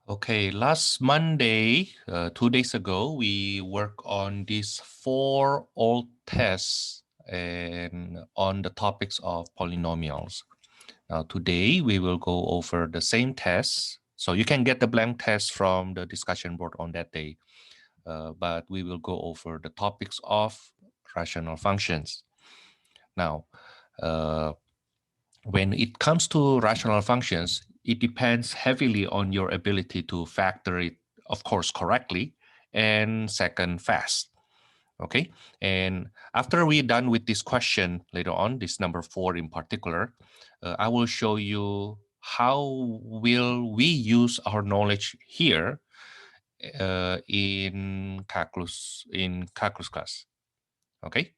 Okay, last Monday, 2 days ago, we worked on these 4 old tests and on the topics of polynomials. Now today we will go over the same tests. So you can get the blank test from the discussion board on that day, but we will go over the topics of rational functions. Now, uh, when it comes to rational functions, it depends heavily on your ability to factor it, of course, correctly, and second, fast. Okay. And after we're done with this question later on, this number 4 in particular, I will show you how will we use our knowledge here in calculus class. Okay.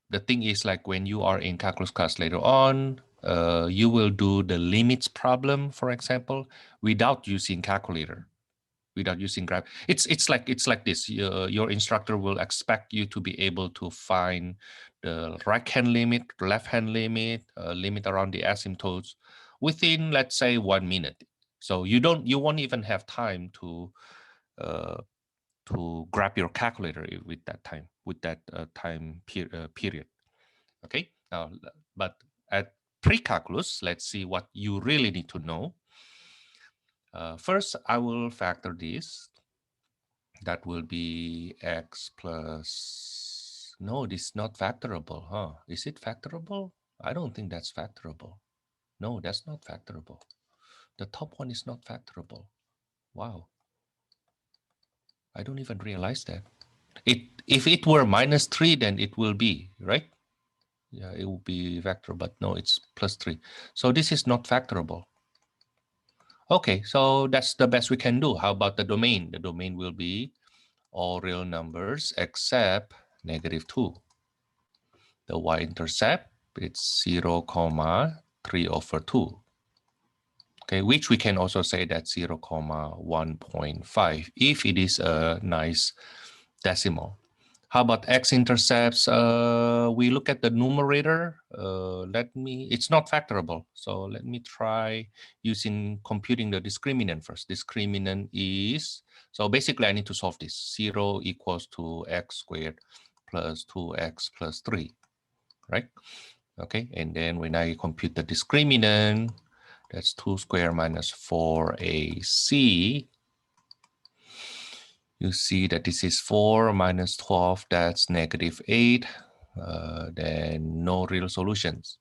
The thing is, like when you are in calculus class later on, you will do the limits problem, for example, without using calculator, without using graph. It's like this. Your instructor will expect you to be able to find the right hand limit, left hand limit, limit around the asymptotes within, let's say, 1 minute. So you won't even have time uh, to grab your calculator with that time, period. Okay, now, but at pre-calculus, let's see what you really need to know. First, I will factor this. That will be x plus, no, this is not factorable, huh? Is it factorable? I don't think that's factorable. No, that's not factorable. The top one is not factorable. Wow. I don't even realize that. If it were -3, then it will be, right? Yeah, it will be vector, but no, it's +3. So this is not factorable. Okay, so that's the best we can do. How about the domain? The domain will be all real numbers except -2. The y-intercept, it's 0,3/2. Okay, which we can also say that 0,1.5 if it is a nice decimal. How about x-intercepts? We look at the numerator. It's not factorable. So let me try computing the discriminant first. Discriminant is, so basically I need to solve this. 0 equals to x squared plus 2x plus 3, right? Okay, and then when I compute the discriminant, that's 2 squared minus 4ac. You see that this is 4 minus 12, that's -8. Then no real solutions.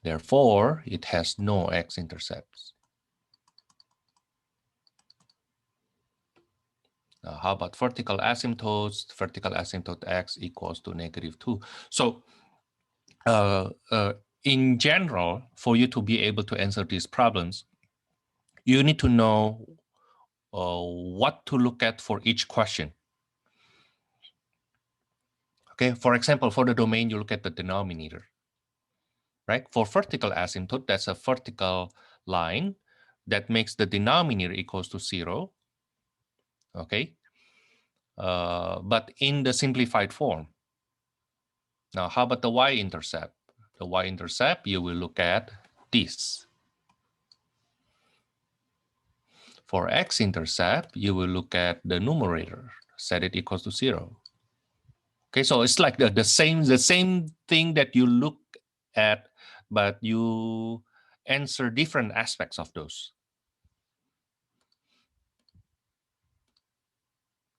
Therefore, it has no x-intercepts. Now, how about vertical asymptotes? Vertical asymptote x equals to -2. So in general, for you to be able to answer these problems, you need to know what to look at for each question. Okay, for example, for the domain, you look at the denominator, right? For vertical asymptote, that's a vertical line that makes the denominator equals to 0, okay? But in the simplified form. Now, how about the y-intercept? The y-intercept, you will look at this. For x-intercept, you will look at the numerator, set it equals to 0. Okay, so it's like the same thing that you look at, but you answer different aspects of those.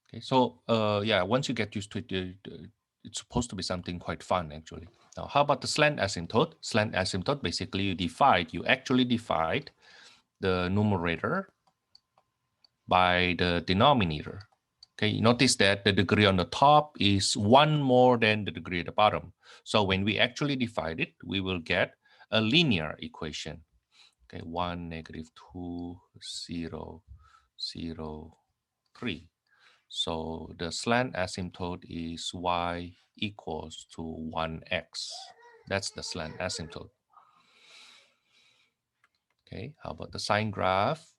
Okay, so yeah, once you get used to it, it's supposed to be something quite fun, actually. Now, how about the slant asymptote? Slant asymptote, basically you actually divide the numerator by the denominator. Okay, notice that the degree on the top is 1 more than the degree at the bottom. So when we actually divide it, we will get a linear equation. Okay, 1, -2, 0, 0, 3. So the slant asymptote is y equals to 1x. That's the slant asymptote. Okay, how about the sine graph?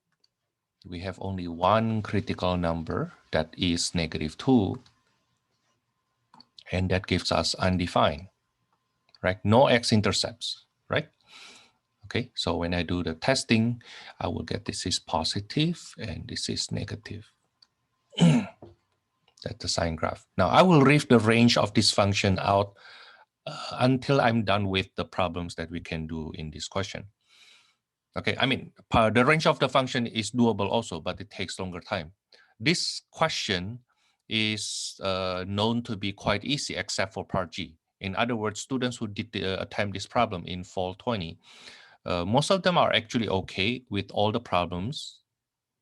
We have only one critical number, that is -2. And that gives us undefined, right? No x-intercepts, right? Okay, so when I do the testing, I will get this is positive and this is negative. That's the sine graph. Now I will leave the range of this function out until I'm done with the problems that we can do in this question. Okay, I mean, the range of the function is doable also, but it takes longer time. This question is known to be quite easy except for part G. In other words, students who did attempt this problem in fall 20, most of them are actually okay with all the problems,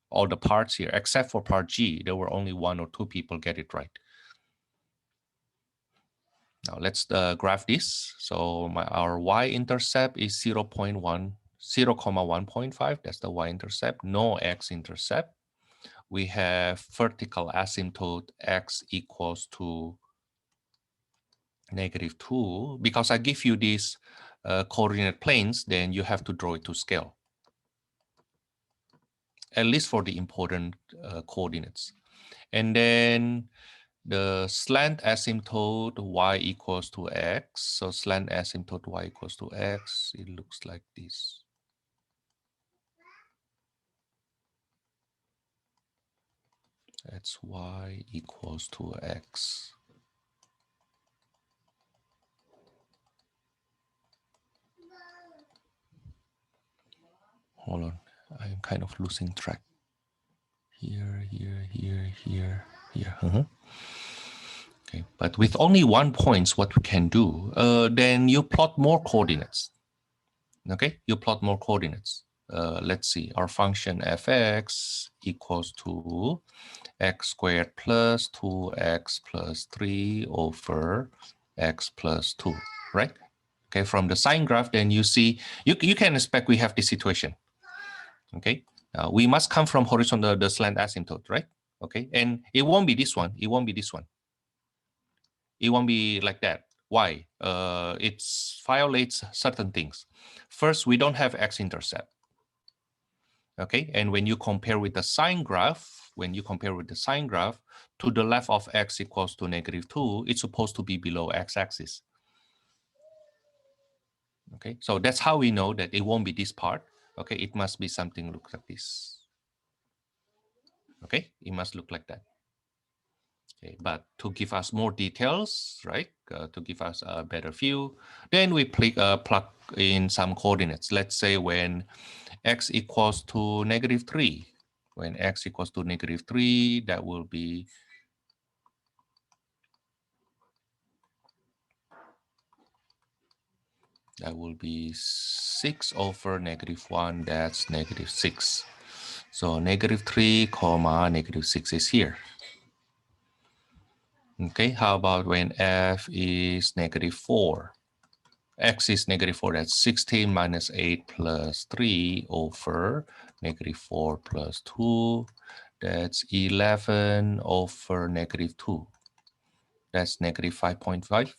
all the parts here, except for part G. There were only 1 or 2 people get it right. Now let's graph this. So our y-intercept is 0.1, 0.1.5. That's the y-intercept. No x-intercept. We have vertical asymptote x equals to -2. Because I give you these coordinate planes, then you have to draw it to scale, at least for the important coordinates. And then the slant asymptote y equals to x. So slant asymptote y equals to x, it looks like this. That's y equals to x. Hold on, I'm kind of losing track. Here. Okay, but with only 1 point, what we can do, then you plot more coordinates. Okay, you plot more coordinates. Let's see, our function fx equals to x squared plus 2x plus 3 over x plus 2, right? Okay, from the sine graph, then you see, you can expect we have this situation. Okay, we must come from horizontal, the slant asymptote, right? Okay, and it won't be this one. It won't be this one. It won't be like that. Why? It violates certain things. First, we don't have x-intercept. Okay, and when you compare with the sine graph, to the left of x equals to -2, it's supposed to be below x-axis. Okay, so that's how we know that it won't be this part. Okay, it must be something look like this. Okay, it must look like that. Okay, but to give us more details, right, to give us a better view, then we plug in some coordinates. Let's say when x equals to -3, when x equals to -3, that will be that will be 6 over -1, that's -6. So -3, -6 is here. Okay, how about when f is -4? X is -4, that's 16 minus 8 plus 3 over -4 plus 2. That's 11 over -2. That's -5.5,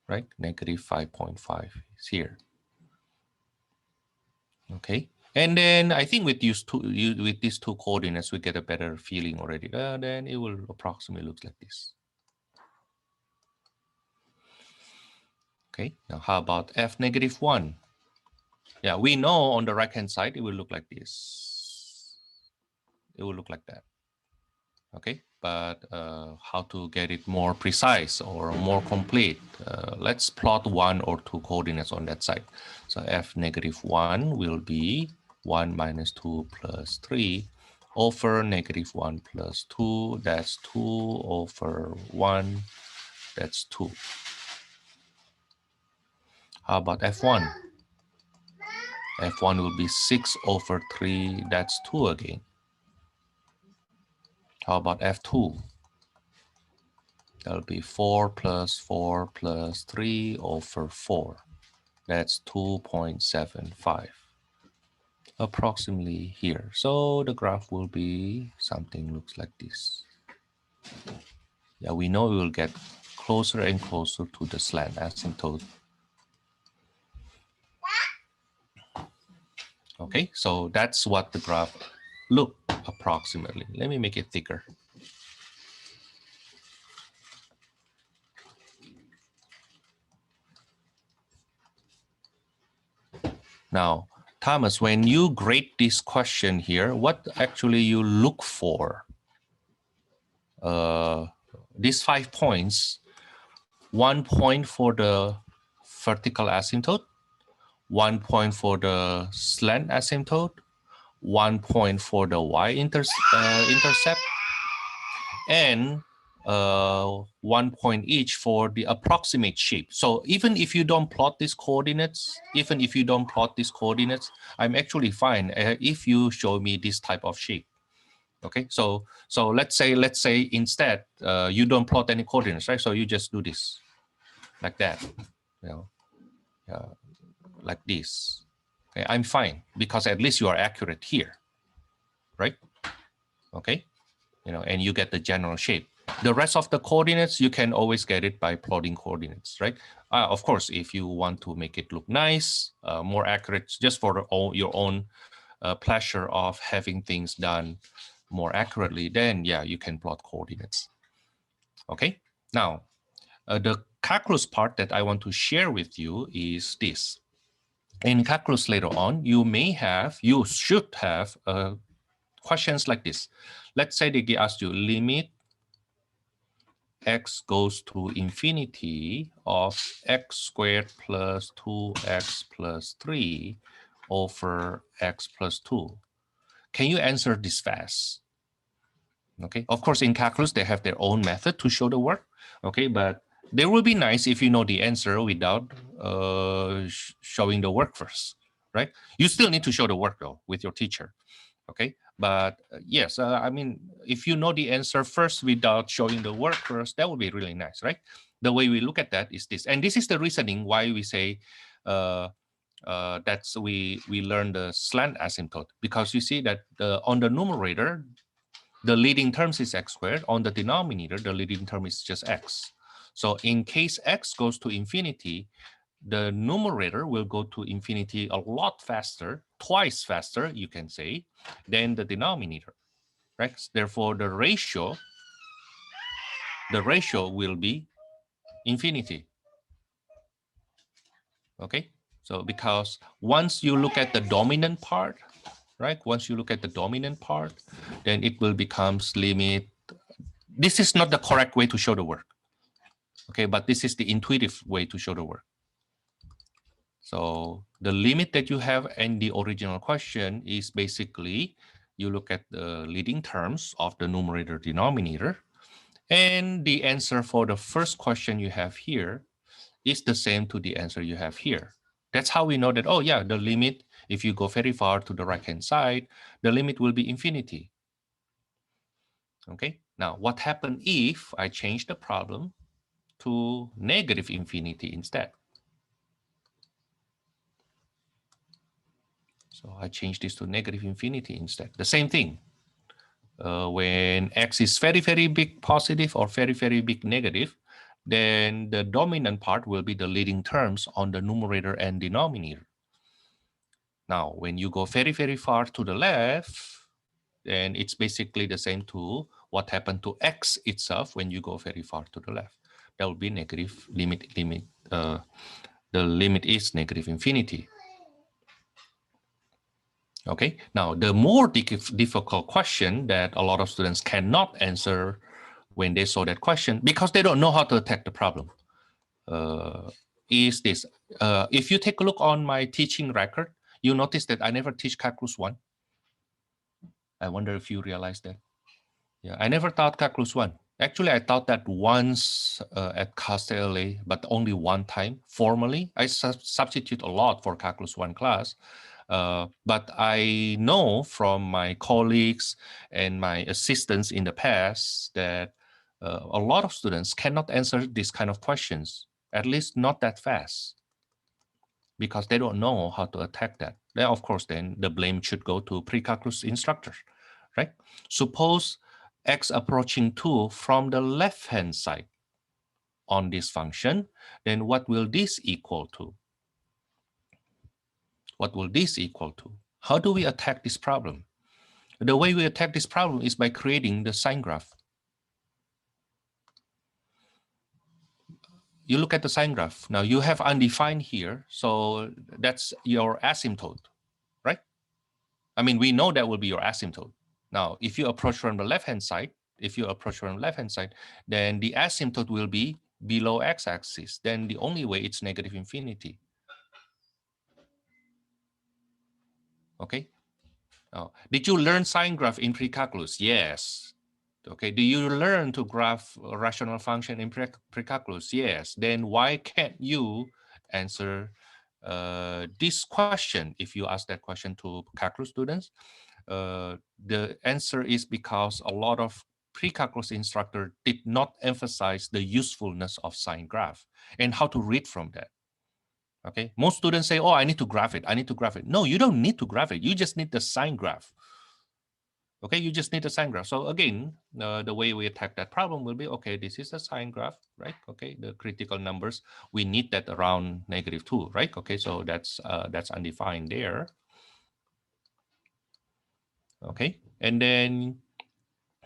right? -5.5 is here. Okay, and then I think with these two coordinates, we get a better feeling already. Then it will approximately look like this. Okay, now how about f -1? Yeah, we know on the right-hand side, it will look like this. It will look like that. Okay, but how to get it more precise or more complete? Let's plot 1 or 2 coordinates on that side. So f -1 will be 1 minus 2 plus 3 over -1 plus 2. That's 2 over 1. That's 2. How about f1? f1 will be 6 over 3. That's 2 again. How about f2? That'll be 4 plus 4 plus 3 over 4. That's 2.75. Approximately here. So the graph will be something looks like this. Yeah, we know we will get closer and closer to the slant asymptote. Okay, so that's what the graph look approximately. Let me make it thicker. Now, Thomas, when you grade this question here, what actually you look for? These 5 points, 1 point for the vertical asymptote, 1 point for the slant asymptote, 1 point for the Y-intercept, and 1 point each for the approximate shape. So even if you don't plot these coordinates, I'm actually fine if you show me this type of shape. Okay, so let's say instead you don't plot any coordinates, right? So you just do this like that, you know, like this. Okay, I'm fine because at least you are accurate here, right? Okay, and you get the general shape. The rest of the coordinates, you can always get it by plotting coordinates, right? Of course, if you want to make it look nice, more accurate, just for your own pleasure of having things done more accurately, then yeah, you can plot coordinates. Okay, now the calculus part that I want to share with you is this. In calculus later on, you should have questions like this. Let's say they ask you limit x goes to infinity of x squared plus 2x plus 3 over x plus 2. Can you answer this fast? Okay, of course, in calculus, they have their own method to show the work. Okay, but they will be nice if you know the answer without showing the work first, right? You still need to show the work though with your teacher. Okay, but yes, I mean, if you know the answer first without showing the work first, that would be really nice, right? The way we look at that is this, and this is the reasoning why we say that's we learn the slant asymptote, because you see that on the numerator, the leading terms is x squared. On the denominator, the leading term is just x. So in case x goes to infinity, the numerator will go to infinity a lot faster, twice faster, you can say, than the denominator, right? Therefore, the ratio will be infinity, okay? So because once you look at the dominant part, right? Once you look at the dominant part, then it will becomes limit. This is not the correct way to show the work, okay? But this is the intuitive way to show the work. So the limit that you have in the original question is basically you look at the leading terms of the numerator denominator, and the answer for the first question you have here is the same to the answer you have here. That's how we know that, oh yeah, the limit, if you go very far to the right-hand side, the limit will be infinity. Okay, now what happens if I change the problem to negative infinity instead? So I change this to negative infinity instead. The same thing. When x is very, very big positive or very, very big negative, then the dominant part will be the leading terms on the numerator and denominator. Now, when you go very, very far to the left, then it's basically the same to what happened to x itself when you go very far to the left. That will be negative limit. The limit is negative infinity. Okay, now the more difficult question that a lot of students cannot answer when they saw that question because they don't know how to attack the problem is this. If you take a look on my teaching record, you notice that I never teach calculus 1. I wonder if you realize that. Yeah, I never taught calculus 1. Actually, I taught that once at Castelli, but only one time formally. I substitute a lot for calculus 1 class. But I know from my colleagues and my assistants in the past that a lot of students cannot answer these kind of questions, at least not that fast, because they don't know how to attack that. Then, of course, then the blame should go to precalculus instructors, right? Suppose x approaching 2 from the left-hand side on this function, then what will this equal to? What will this equal to? How do we attack this problem? The way we attack this problem is by creating the sine graph. you look at the sine graph. Now you have undefined here, so that's your asymptote, right? I mean, we know that will be your asymptote. Now, if you approach from the left-hand side, then the asymptote will be below x-axis. Then the only way it's negative infinity. Okay. Did you learn sine graph in precalculus? Yes. Okay. Do you learn to graph a rational function in precalculus? Yes. Then why can't you answer this question if you ask that question to calculus students? The answer is because a lot of pre-calculus instructor did not emphasize the usefulness of sine graph and how to read from that. Okay, most students say, oh, I need to graph it. No, you don't need to graph it. You just need the sine graph. Okay, you just need a sine graph. So again, the way we attack that problem will be, okay, this is a sine graph, right? Okay, the critical numbers, we need that around -2, right? Okay, so that's undefined there. Okay, and then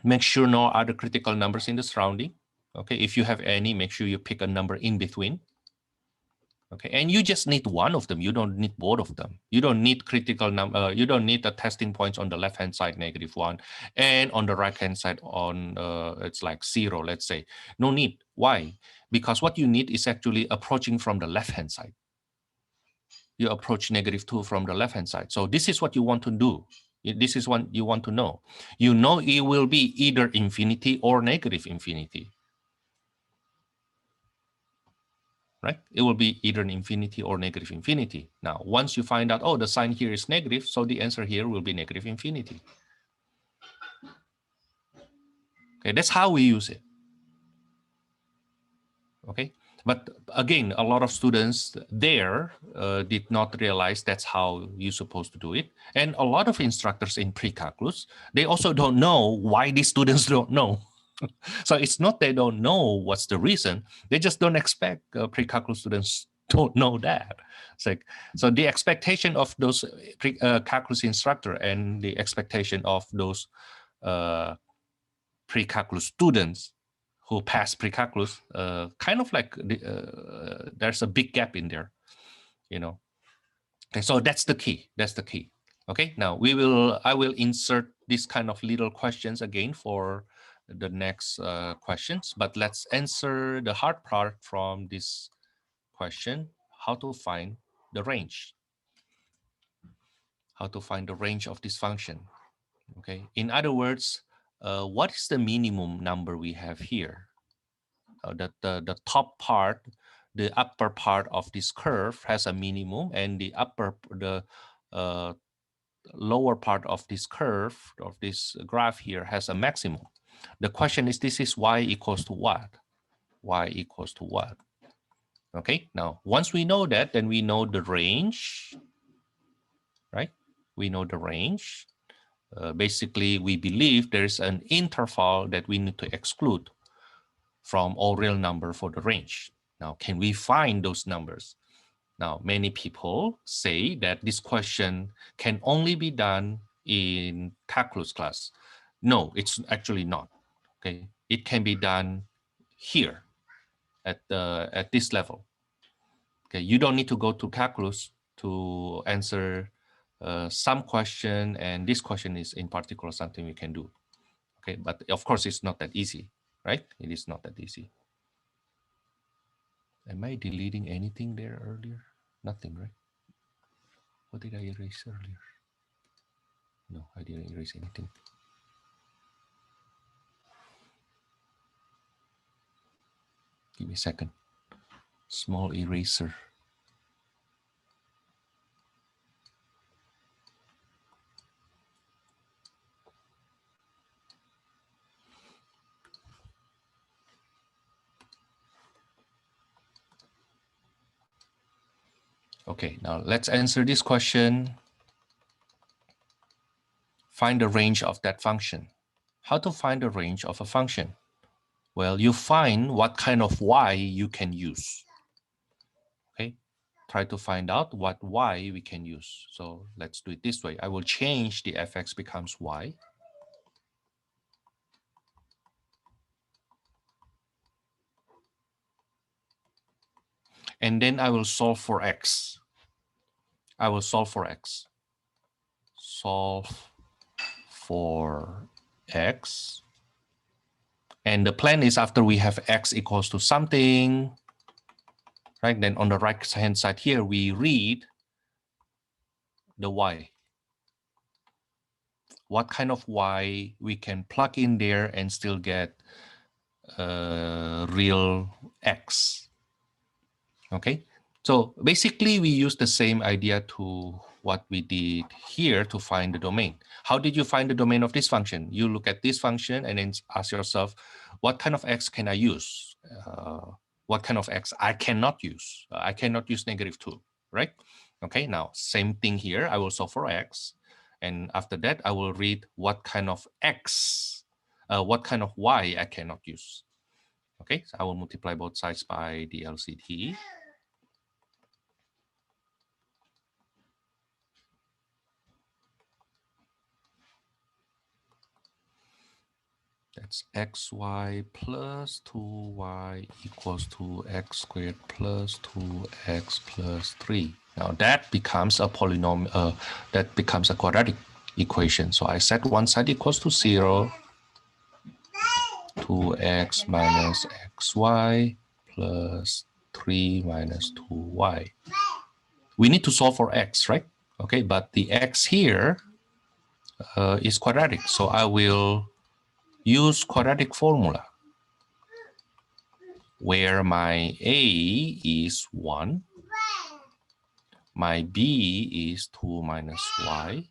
make sure no other critical numbers in the surrounding. Okay, if you have any, make sure you pick a number in between. Okay, and you just need one of them. You don't need both of them. You don't need critical number. You don't need the testing points on the left-hand side, -1, and on the right-hand side on it's like 0, let's say. No need. Why? Because what you need is actually approaching from the left-hand side. You approach -2 from the left-hand side. So this is what you want to do. This is what you want to know. You know it will be either infinity or negative infinity. Right? It will be either an infinity or negative infinity. Now, once you find out, oh, the sign here is negative, so the answer here will be negative infinity. Okay, that's how we use it. Okay, but again, a lot of students there did not realize that's how you're supposed to do it. And a lot of instructors in pre-calculus, they also don't know why these students don't know. So it's not they don't know what's the reason. They just don't expect pre-calculus students don't know that. It's like, so the expectation of those calculus instructor and the expectation of those pre-calculus students who pass pre-calculus, kind of like there's a big gap in there, you know. Okay, so that's the key. That's the key. Okay, now I will insert this kind of little questions again for the next questions, but let's answer the hard part from this question: how to find the range. How to find the range of this function. Okay, in other words, what is the minimum number we have here? The top part, the upper part of this curve has a minimum, and the lower part of this curve, of this graph here, has a maximum. The question is, this is y equals to what? Y equals to what? Okay, now once we know that, then we know the range, right? We know the range. Basically, we believe there's an interval that we need to exclude from all real number for the range. Now, can we find those numbers? Now, many people say that this question can only be done in calculus class. No, it's actually not. Okay, it can be done here at this level. Okay, you don't need to go to calculus to answer some question, and this question is in particular something we can do. Okay, but of course it's not that easy, right? It is not that easy. Am I deleting anything there earlier? Nothing, right? What did I erase earlier? No, I didn't erase anything. Give me a second. Small eraser. Okay, now let's answer this question. Find the range of that function. How to find the range of a function? Well, you find what kind of y you can use. Okay, try to find out what y we can use. So let's do it this way. I will change the fx becomes y. And then I will solve for x. I will solve for x. Solve for x. And the plan is after we have x equals to something, right? Then on the right-hand side here, we read the y. What kind of y we can plug in there and still get real x. Okay, so basically we use the same idea to what we did here to find the domain. How did you find the domain of this function? You look at this function and then ask yourself, what kind of x can I use? What kind of x I cannot use? I cannot use -2, right? Okay, now same thing here. I will solve for x. And after that, I will read what kind of x, what kind of y I cannot use. Okay, so I will multiply both sides by the LCT. That's xy plus 2y equals to x squared plus 2x plus 3. Now that becomes a polynomial, that becomes a quadratic equation. So I set one side equals to 0, 2x minus xy plus 3 minus 2y. We need to solve for x, right? Okay, but the x here is quadratic. So I will use quadratic formula where my a is 1, my b is 2 minus y,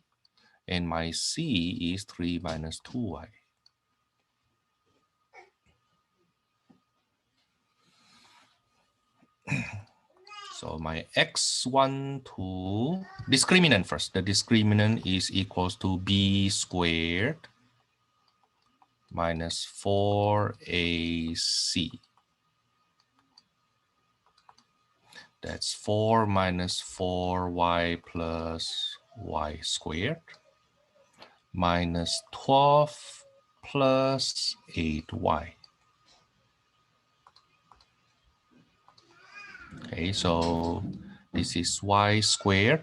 and my c is 3 minus 2y. So my x1 to discriminant first. The discriminant is equals to b squared minus 4ac. That's 4 minus 4y plus y squared minus 12 plus 8y. Okay, so this is y squared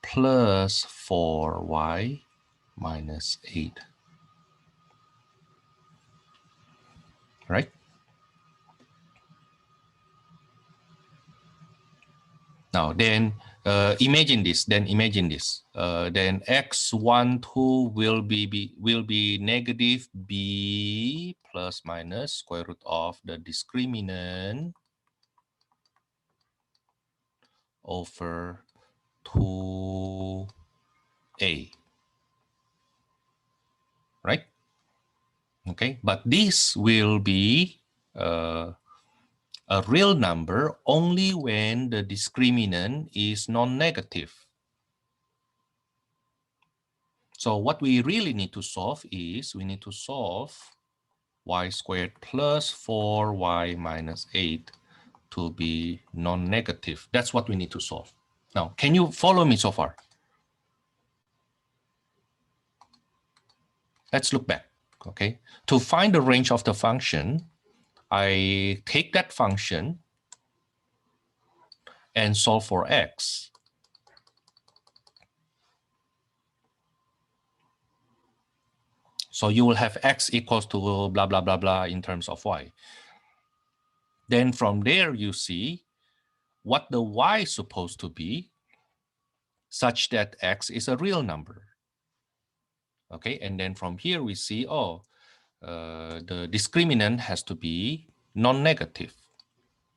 plus 4y minus 8. Right? Now then imagine this. Then x12 will be negative b plus minus square root of the discriminant over 2a. Right? Okay, but this will be a real number only when the discriminant is non-negative. So what we really need to solve is we need to solve y squared plus 4y minus 8 to be non-negative. That's what we need to solve. Now, can you follow me so far? Let's look back, okay? To find the range of the function, I take that function and solve for x. So you will have x equals to blah, blah, blah, blah in terms of y. Then from there, you see what the y is supposed to be such that x is a real number. Okay, and then from here we see, the discriminant has to be non-negative.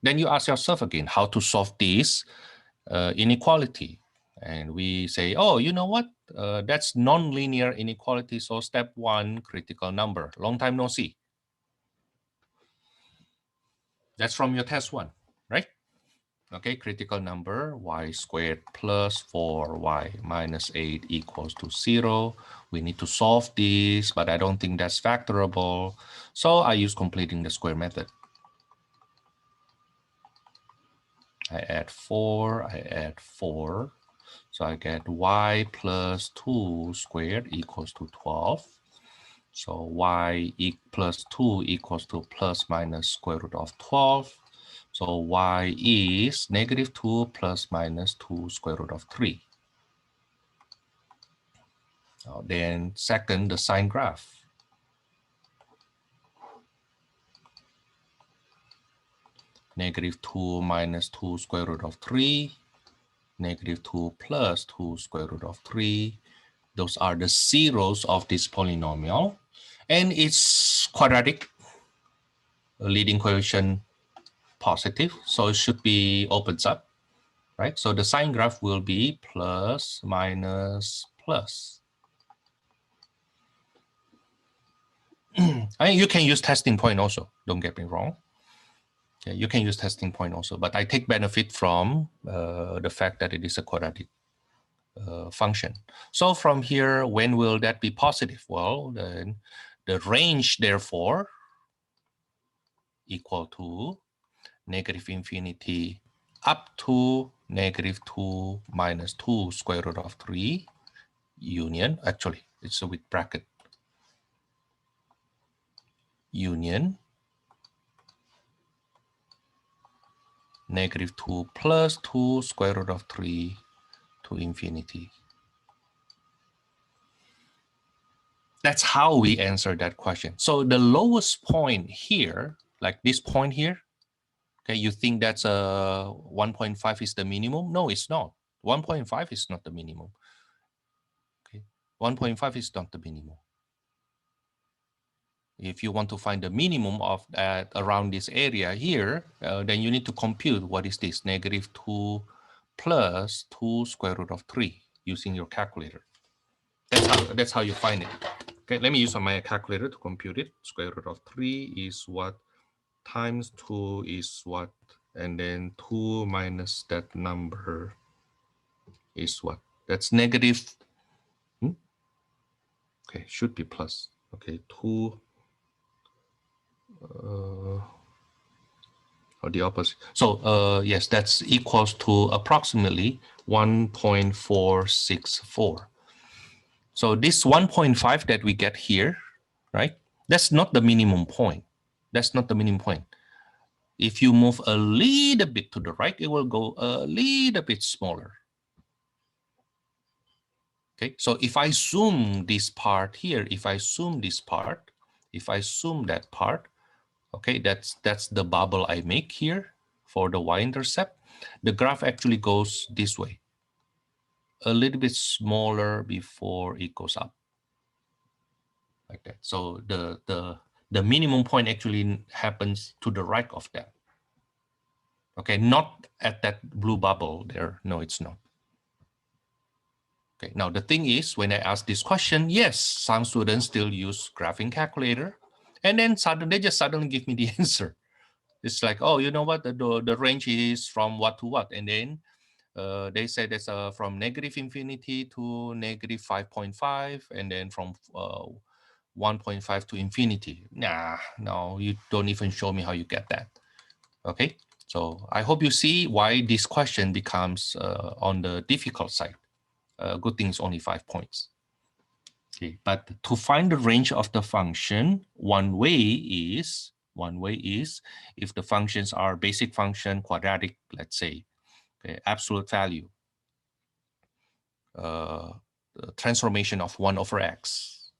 Then you ask yourself again how to solve this inequality. And we say, oh, you know what? That's non-linear inequality. So step 1, critical number. Long time no see. That's from your test 1, right? Okay, critical number, y squared plus 4y minus 8 equals to 0. We need to solve this, but I don't think that's factorable. So I use completing the square method. I add 4, I add 4. So I get y plus 2 squared equals to 12. So y plus 2 equals to plus minus square root of 12. So y is -2 plus minus 2 square root of 3. Now then second, the sine graph. -2 minus 2 square root of 3, -2 plus 2 square root of 3. Those are the zeros of this polynomial. And it's quadratic, leading coefficient positive. So it should be opens up, right? So the sine graph will be plus, minus, plus. You can use testing point also, don't get me wrong. Okay, you can use testing point also, but I take benefit from the fact that it is a quadratic function. So from here, when will that be positive? Well, then the range, therefore, equal to -infinity up to -2 minus 2 square root of 3 union. Actually, it's a with bracket. Union -2 plus 2 square root of 3 to infinity. That's how we answer that question. So the lowest point here, like this point here, okay, you think that's a 1.5 is the minimum? No, it's not. 1.5 is not the minimum. Okay, 1.5 is not the minimum. If you want to find the minimum of that around this area here, then you need to compute what is this -2 plus 2 square root of 3 using your calculator. That's how you find it. Okay, let me use my calculator to compute it. Square root of 3 is what? Times 2 is what? And then 2 minus that number is what? That's negative. Okay, should be plus. Okay, 2 or the opposite. So yes, that's equals to approximately 1.464. So this 1.5 that we get here, right? That's not the minimum point. That's not the minimum point. If you move a little bit to the right, it will go a little bit smaller. Okay, so if I zoom this part here, if I zoom this part, if I zoom that part, okay, that's the bubble I make here for the y-intercept. The graph actually goes this way, a little bit smaller before it goes up, like that. So the minimum point actually happens to the right of that. Okay, not at that blue bubble there. No, it's not. Okay, now the thing is, when I ask this question, yes, some students still use graphing calculator, and then they just suddenly give me the answer. It's like, oh, you know what, the range is from what to what, and then they say that's from -infinity to -5.5, and then from 1.5 to infinity. Nah, no, you don't even show me how you get that. Okay, so I hope you see why this question becomes on the difficult side. Good thing is only 5 points. Okay, but to find the range of the function, one way is if the functions are basic function, quadratic, let's say, okay, absolute value, the transformation of 1 over x.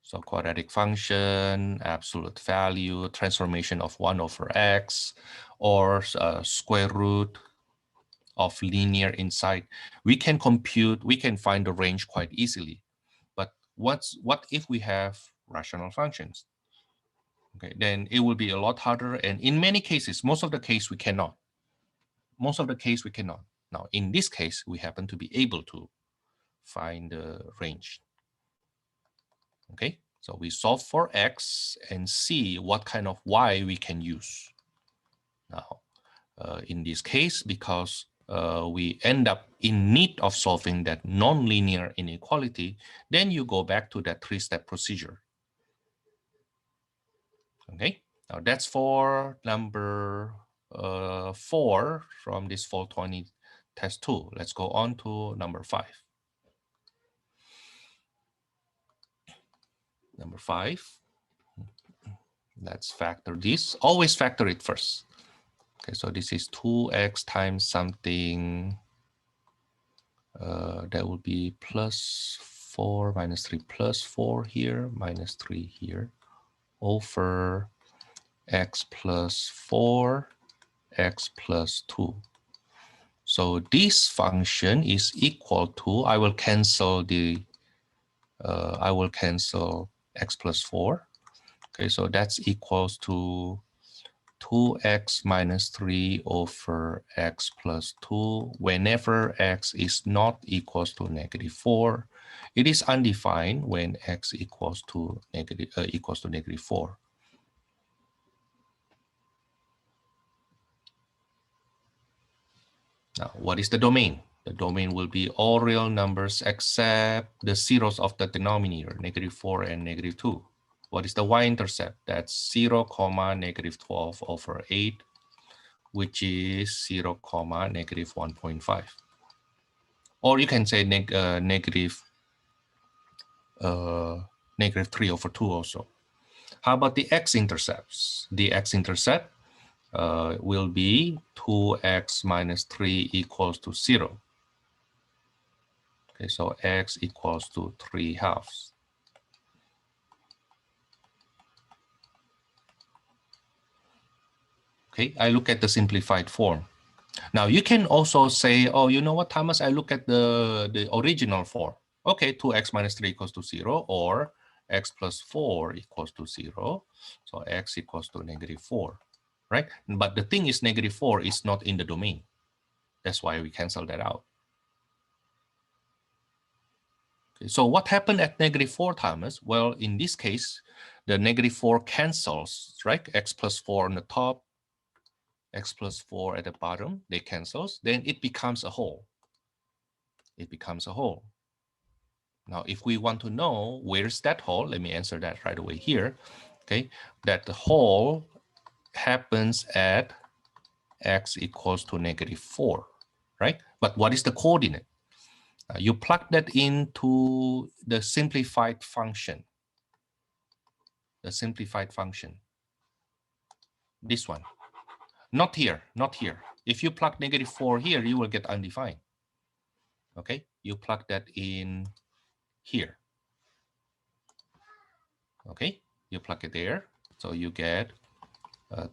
So quadratic function, absolute value, transformation of 1 over x, or square root of linear inside. We can compute, we can find the range quite easily. But what if we have rational functions? Okay, then it will be a lot harder. And in many cases, most of the case we cannot. Most of the case we cannot. Now, in this case, we happen to be able to find the range. Okay, so we solve for x and see what kind of y we can use. Now, in this case, because we end up in need of solving that nonlinear inequality, then you go back to that 3-step procedure. Okay, now that's for number 4 from this 420 test 2. Let's go on to number 5. Number 5, let's factor this. Always factor it first. Okay, so this is 2x times something. That will be plus 4 minus 3 plus 4 here, minus 3 here, over x plus 4, x plus 2. So this function is equal to, I will cancel x plus 4. Okay, so that's equals to 2x minus 3 over x plus 2 whenever x is not equals to negative 4. It is undefined when x equals to negative 4. Now, what is the domain? The domain will be all real numbers except the zeros of the denominator, negative 4 and negative 2. What is the y-intercept? That's 0, negative 12 over 8, which is 0, negative 1.5. Or you can say negative 3 over 2 also. How about the x-intercepts? The x-intercept will be 2x minus 3 equals to 0. Okay, so x equals to 3 halves. Okay, I look at the simplified form. Now you can also say, oh, you know what, Thomas, I look at the original form. Okay, 2x minus 3 equals to 0, or x plus 4 equals to 0. So x equals to negative 4, right? But the thing is, negative 4 is not in the domain. That's why we cancel that out. Okay, so what happened at negative 4, Thomas? Well, in this case, the negative 4 cancels, right? X plus 4 on the top, x plus 4 at the bottom, they cancels. Then it becomes a whole. It becomes a whole. Now, if we want to know where's that whole, let me answer that right away here. Okay, that the whole happens at x equals to negative 4, right? But what is the coordinate? You plug that into the simplified function. The simplified function. This one. Not here, not here. If you plug negative 4 here, you will get undefined. Okay, you plug that in here. Okay, you plug it there. So you get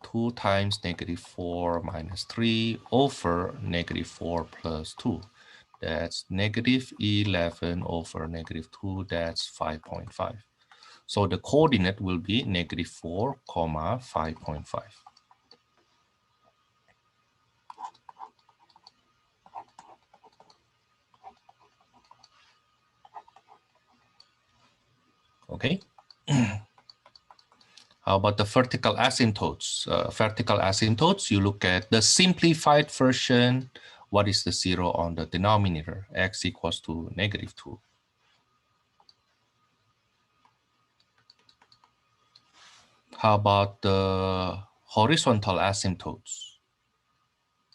2 times negative 4 minus 3 over negative 4 plus 2. That's negative 11 over negative 2. That's 5.5. So the coordinate will be negative 4, 5.5. Okay. How about the vertical asymptotes? Vertical asymptotes, you look at the simplified version. What is the 0 on the denominator? X equals to negative 2. How about the horizontal asymptotes?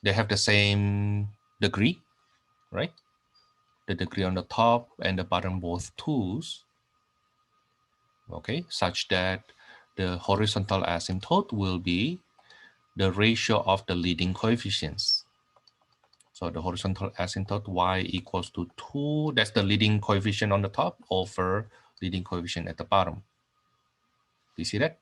They have the same degree, right? The degree on the top and the bottom both 2's. Okay, such that the horizontal asymptote will be the ratio of the leading coefficients. So the horizontal asymptote y equals to 2. That's the leading coefficient on the top over leading coefficient at the bottom. Do you see that?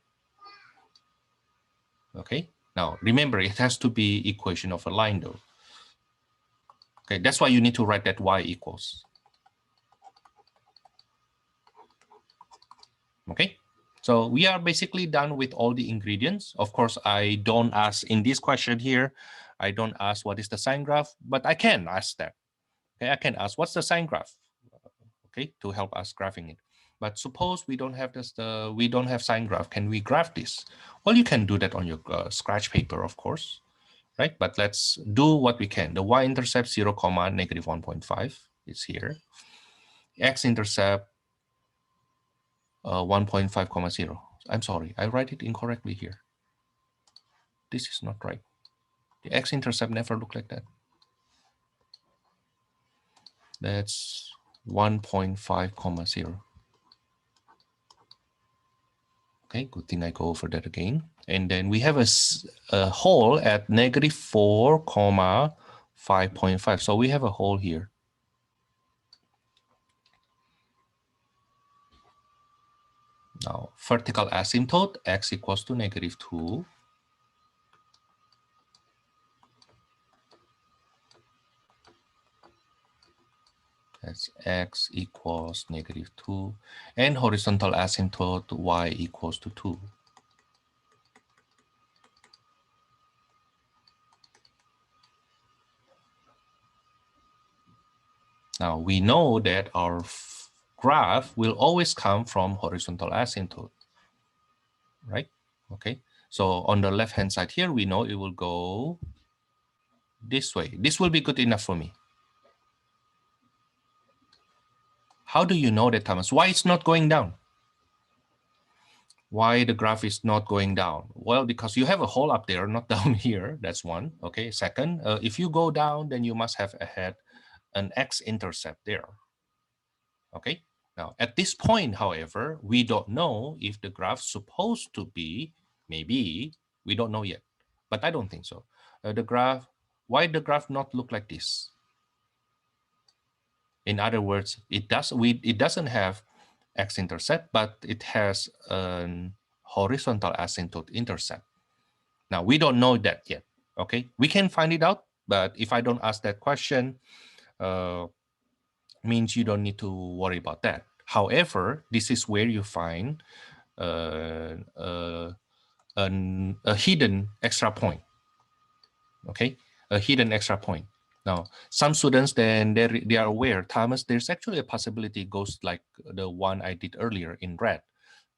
Okay. Now remember, it has to be equation of a line though. Okay, that's why you need to write that y equals. Okay. So we are basically done with all the ingredients. Of course, I don't ask in this question here, I don't ask what is the sine graph, but I can ask that. Okay, I can ask what's the sine graph, okay, to help us graphing it. But suppose we don't have this, we don't have sine graph. Can we graph this? Well, you can do that on your scratch paper, of course, right? But let's do what we can. The y-intercept 0, negative 1.5 is here. X-intercept 1.5, 0. I'm sorry, I write it incorrectly here. This is not right. The x-intercept never look like that. That's 1.5, 0. Okay, good thing I go over that again. And then we have a hole at -4, 5.5. So we have a hole here. Now, vertical asymptote, x equals to -2. That's x equals -2. And horizontal asymptote, y equals to 2. Now, we know that our graph will always come from horizontal asymptote, right? Okay, so on the left-hand side here, we know it will go this way. This will be good enough for me. How do you know that, Thomas? Why it's not going down? Why the graph is not going down? Well, because you have a hole up there, not down here. That's one. Okay. Second, if you go down, then you must have had an x-intercept there. Okay. Now, at this point, however, we don't know if the graph's supposed to be, maybe, we don't know yet, but I don't think so. The graph, why the graph not look like this? In other words, it doesn't have x-intercept, but it has an horizontal asymptote intercept. Now, we don't know that yet, okay? We can find it out, but if I don't ask that question, means you don't need to worry about that. However, this is where you find a hidden extra point, okay? A hidden extra point. Now, some students, then they are aware, Thomas, there's actually a possibility it goes like the one I did earlier in red.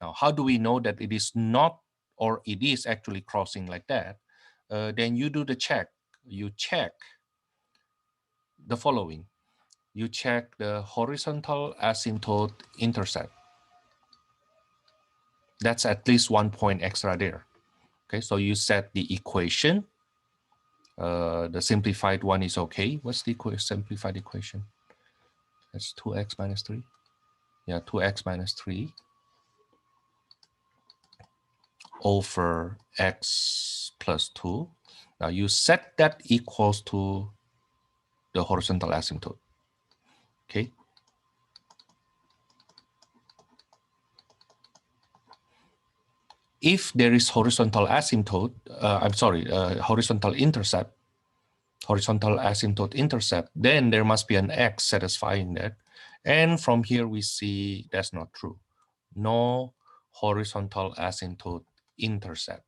Now, how do we know that it is not, or it is actually crossing like that? Then you do the check. You check the following. You check the horizontal asymptote intercept. That's at least 1 point extra there. Okay, so you set the equation. The simplified one is okay. What's the simplified equation? That's 2x minus 3. Yeah, 2x minus 3 over x plus 2. Now you set that equals to the horizontal asymptote. Okay. If there is horizontal asymptote, horizontal intercept, horizontal asymptote intercept, then there must be an x satisfying that. And from here we see that's not true. No horizontal asymptote intercept.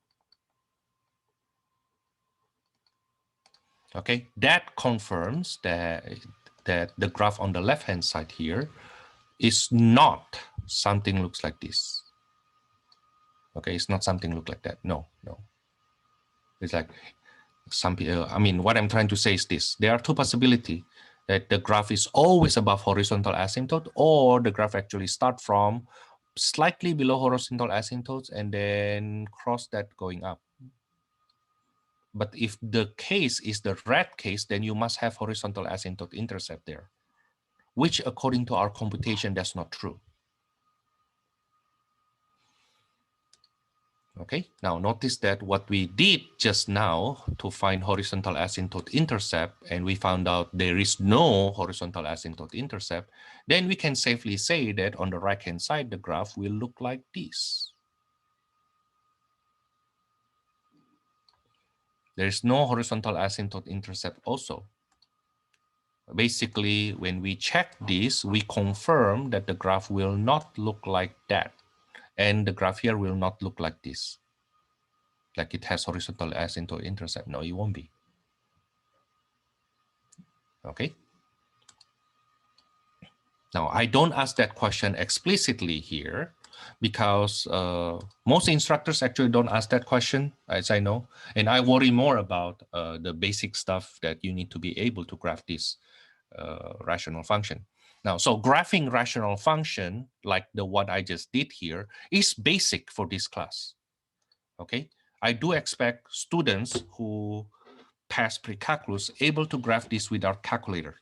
Okay, that confirms that the graph on the left-hand side here is not something looks like this. Okay, it's not something look like that. No. It's like some people, I mean, what I'm trying to say is this. There are two possibilities, that the graph is always above horizontal asymptote, or the graph actually start from slightly below horizontal asymptotes and then cross that going up. But if the case is the red case, then you must have horizontal asymptote intercept there, which according to our computation, that's not true. Okay, now notice that what we did just now to find horizontal asymptote intercept, and we found out there is no horizontal asymptote intercept, then we can safely say that on the right-hand side, the graph will look like this. There is no horizontal asymptote intercept also. Basically, when we check this, we confirm that the graph will not look like that. And the graph here will not look like this. Like it has horizontal asymptote intercept. No, it won't be. Okay. Now, I don't ask that question explicitly here because most instructors actually don't ask that question, as I know. And I worry more about the basic stuff that you need to be able to graph this rational function. Now, so graphing rational function, like the one I just did here, is basic for this class. Okay, I do expect students who pass Precalculus able to graph this with our calculator.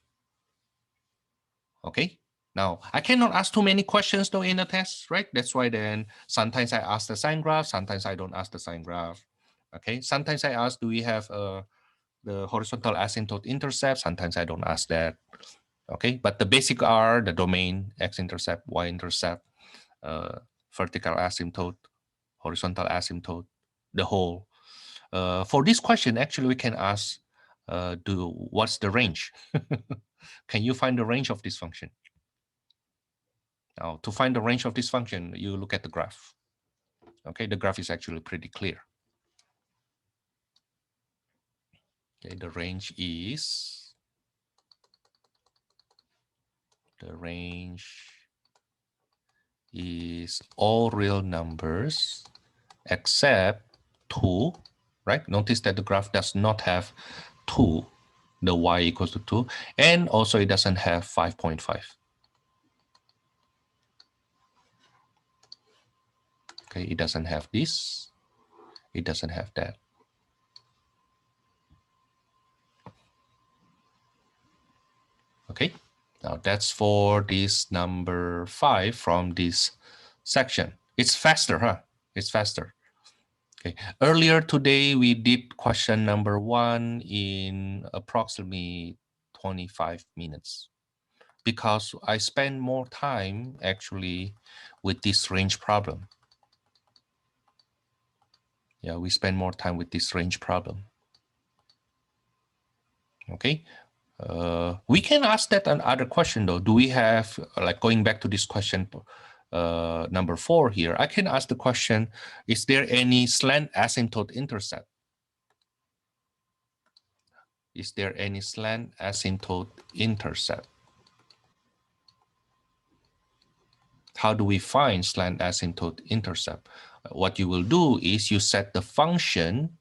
Okay, Now, I cannot ask too many questions though in a test, right? That's why then sometimes I ask the sine graph, sometimes I don't ask the sine graph. Okay, sometimes I ask, do we have the horizontal asymptote intercept? Sometimes I don't ask that. Okay, but the basic are the domain, x-intercept, y-intercept, vertical asymptote, horizontal asymptote, the whole. For this question, actually, we can ask, what's the range? Can you find the range of this function? Now, to find the range of this function, you look at the graph. Okay, the graph is actually pretty clear. Okay, the range is all real numbers except 2, right? Notice that the graph does not have 2, the y equals to 2, and also it doesn't have 5.5. Okay, it doesn't have this, it doesn't have that. Okay, now that's for this number 5 from this section. It's faster, huh? It's faster. Okay. Earlier today, we did question number 1 in approximately 25 minutes because I spend more time actually with this range problem. Yeah, we spend more time with this range problem. Okay. We can ask that another question though. Do we have, like going back to this question number 4 here, I can ask the question, is there any slant asymptote intercept? Is there any slant asymptote intercept? How do we find slant asymptote intercept? What you will do is you set the function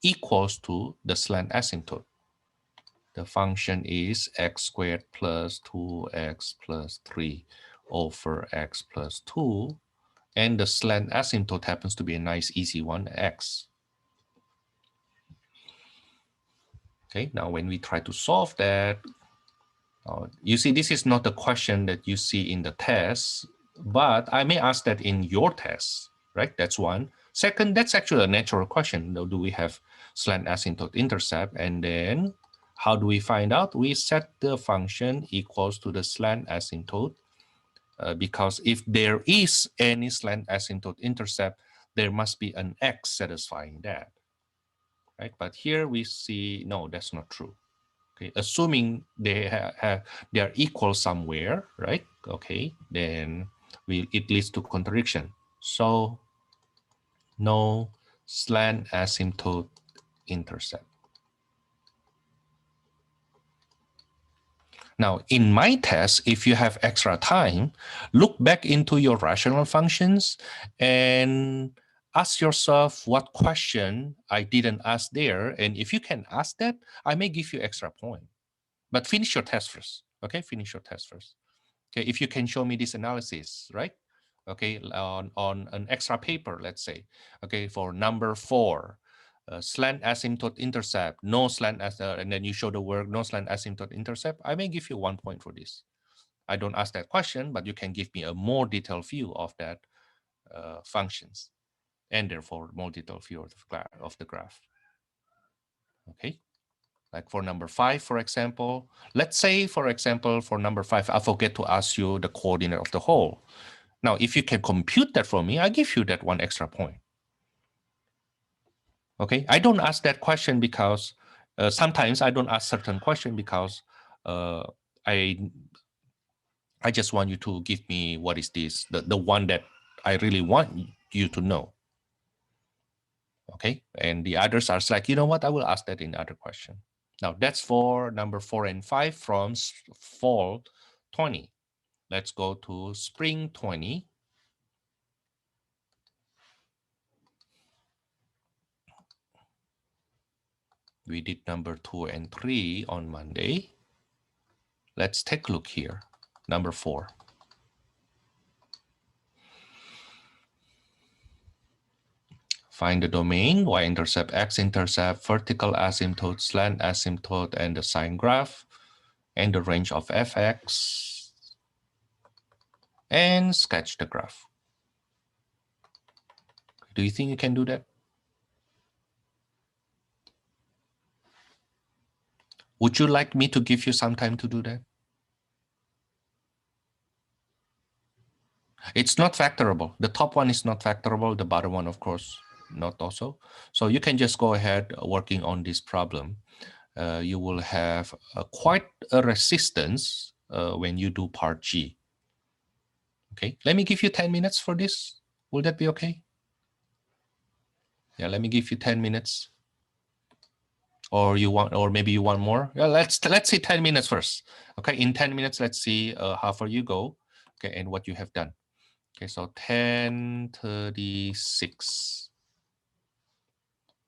equals to the slant asymptote. The function is x squared plus 2x plus 3 over x plus 2. And the slant asymptote happens to be a nice easy one, x. Okay, now when we try to solve that, you see this is not the question that you see in the test, but I may ask that in your test, right? That's one. Second, that's actually a natural question. Do we have slant asymptote intercept? And then how do we find out? We set the function equals to the slant asymptote because if there is any slant asymptote intercept, there must be an x satisfying that, right? But here we see, no, that's not true. Okay, assuming they they are equal somewhere, right? Okay, then it leads to contradiction. So no slant asymptote intercept. Now, in my test, if you have extra time, look back into your rational functions and ask yourself what question I didn't ask there. And if you can ask that, I may give you extra point. But finish your test first. Okay, finish your test first. Okay, if you can show me this analysis, right? Okay, on an extra paper, let's say. Okay, for number 4, slant asymptote intercept, no slant and then you show the work, no slant asymptote intercept, I may give you 1 point for this. I don't ask that question, but you can give me a more detailed view of that functions, and therefore more detailed view of the graph. Okay. Like for number 5, for example, let's say, for example, for number 5, I forget to ask you the coordinate of the whole. Now, if you can compute that for me, I give you that 1 extra point. Okay, I don't ask that question because sometimes I don't ask certain question because I just want you to give me what is this, the one that I really want you to know. Okay, and the others are like, you know what, I will ask that in the other question. Now that's for number 4 and 5 from fall 20. Let's go to spring 20. We did number 2 and 3 on Monday. Let's take a look here. Number 4. Find the domain, y-intercept, x-intercept, vertical asymptote, slant asymptote, and the sine graph, and the range of fx. and sketch the graph. Do you think you can do that? Would you like me to give you some time to do that? It's not factorable. The top one is not factorable. The bottom one, of course, not also. So you can just go ahead working on this problem. You will have quite a resistance when you do part G. Okay, let me give you 10 minutes for this. Will that be okay? Yeah, let me give you 10 minutes. Or you want, or maybe you want more. Yeah, let's say 10 minutes first. Okay, in 10 minutes, let's see how far you go. Okay, and what you have done. Okay, so 10:36.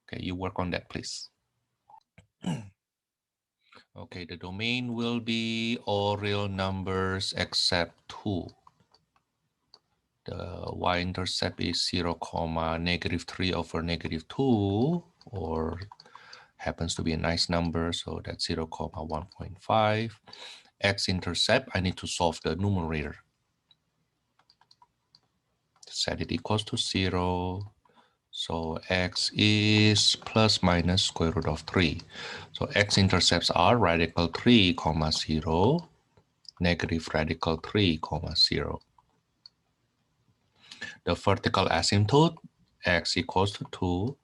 Okay, you work on that, please. Okay, the domain will be all real numbers except 2. The y-intercept is 0, -3 over -2, or happens to be a nice number, so that's 0, 1.5. X-intercept, I need to solve the numerator. Set it equals to 0. So x is plus minus square root of 3. So x-intercepts are radical 3, 0, negative radical 3, 0. The vertical asymptote, x equals to 2.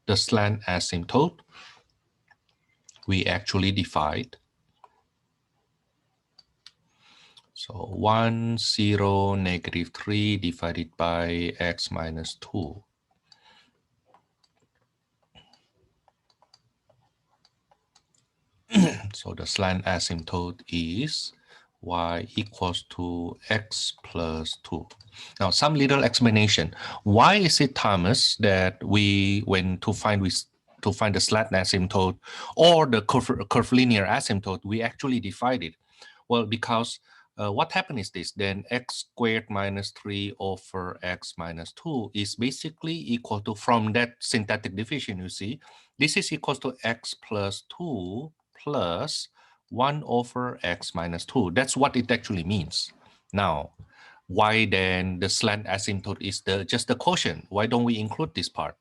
The slant asymptote, we actually divide. So 1, 0, -3 divided by x minus 2. So the slant asymptote is y equals to x plus 2. Now, some little explanation. Why is it, Thomas, that when to find the slant asymptote or the curvilinear asymptote, we actually divide it? Well, because what happened is this, then x squared minus 3 over x minus 2 is basically equal to, from that syntactic division, you see, this is equal to x plus 2 plus 1 over x minus 2. That's what it actually means. Now, why then the slant asymptote is just the quotient? Why don't we include this part?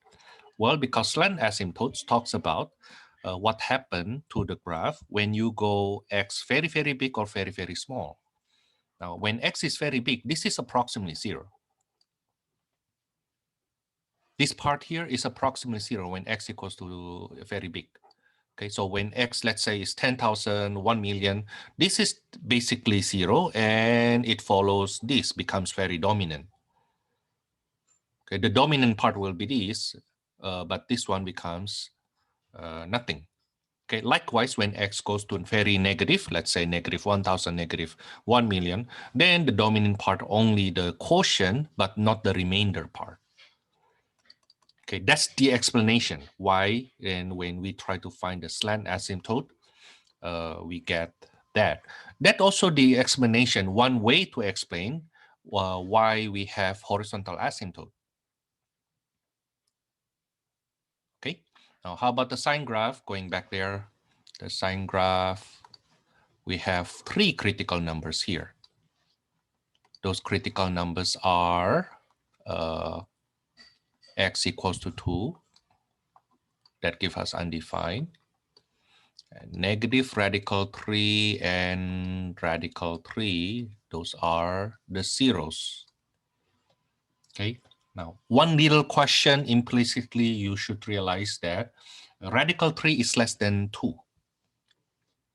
Well, because slant asymptotes talks about what happened to the graph when you go x very, very big or very, very small. Now, when x is very big, this is approximately 0. This part here is approximately 0 when x equals to very big. Okay, so when x, let's say, is 10,000, 1 million, this is basically 0, and it follows this, becomes very dominant. Okay, the dominant part will be this, but this one becomes nothing. Okay, likewise, when x goes to very negative, let's say -1,000, -1 million, then the dominant part only the quotient, but not the remainder part. Okay, that's the explanation why, and when we try to find the slant asymptote, we get that. That also the explanation, one way to explain why we have horizontal asymptote. Okay, now how about the sine graph? Going back there, the sine graph, we have 3 critical numbers here. Those critical numbers are x equals to 2. That gives us undefined. And negative radical 3 and radical 3, those are the zeros. Okay, now one little question implicitly you should realize that radical 3 is less than 2.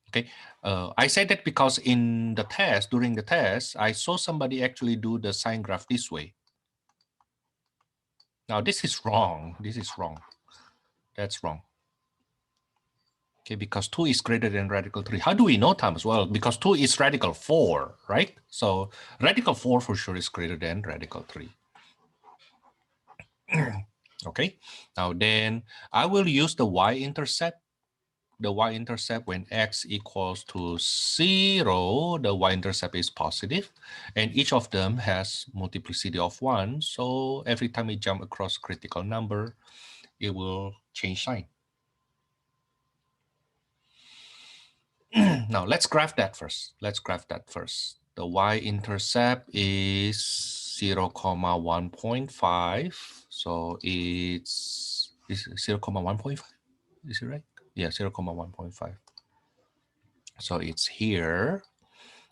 Okay, I said that because in the test, during the test, I saw somebody actually do the sine graph this way. Now this is wrong. This is wrong. That's wrong. Okay, because 2 is greater than radical 3. How do we know, Thomas? Well, because 2 is radical 4, right? So radical 4 for sure is greater than radical 3. Okay, now then I will use the y-intercept. The y-intercept when x equals to 0, the y-intercept is positive, and each of them has multiplicity of 1. So every time we jump across critical number, it will change sign. Now let's graph that first. Let's graph that first. The y-intercept is 0, 1.5. So it's 0, 1.5. Is it right? Yeah, 0, 1.5. So it's here.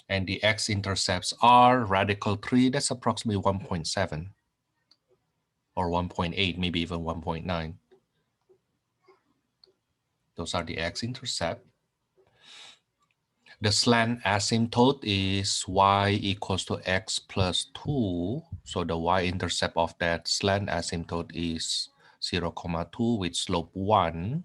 And the x-intercepts are radical 3. That's approximately 1.7 or 1.8, maybe even 1.9. Those are the x-intercept. The slant asymptote is y equals to x plus 2. So the y-intercept of that slant asymptote is 0, 2 with slope 1.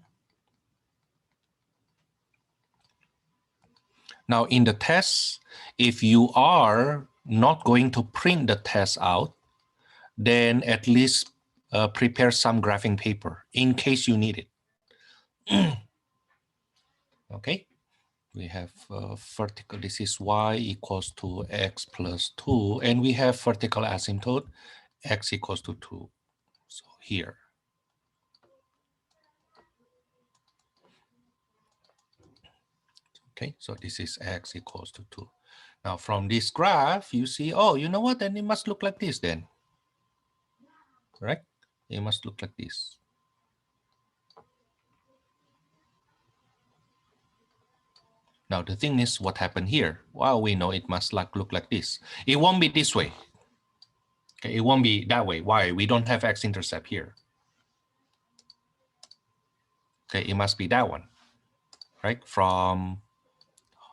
Now in the test, if you are not going to print the test out, then at least prepare some graphing paper in case you need it. Okay. We have vertical, this is y equals to x plus 2, and we have vertical asymptote, x equals to 2. So here. Okay, so this is x equals to 2. Now from this graph, you see, oh, you know what, then it must look like this then. Right? It must look like this. Now the thing is, what happened here? Well, we know it must look like this. It won't be this way. Okay, it won't be that way. Why? We don't have x-intercept here. Okay, it must be that one, right? From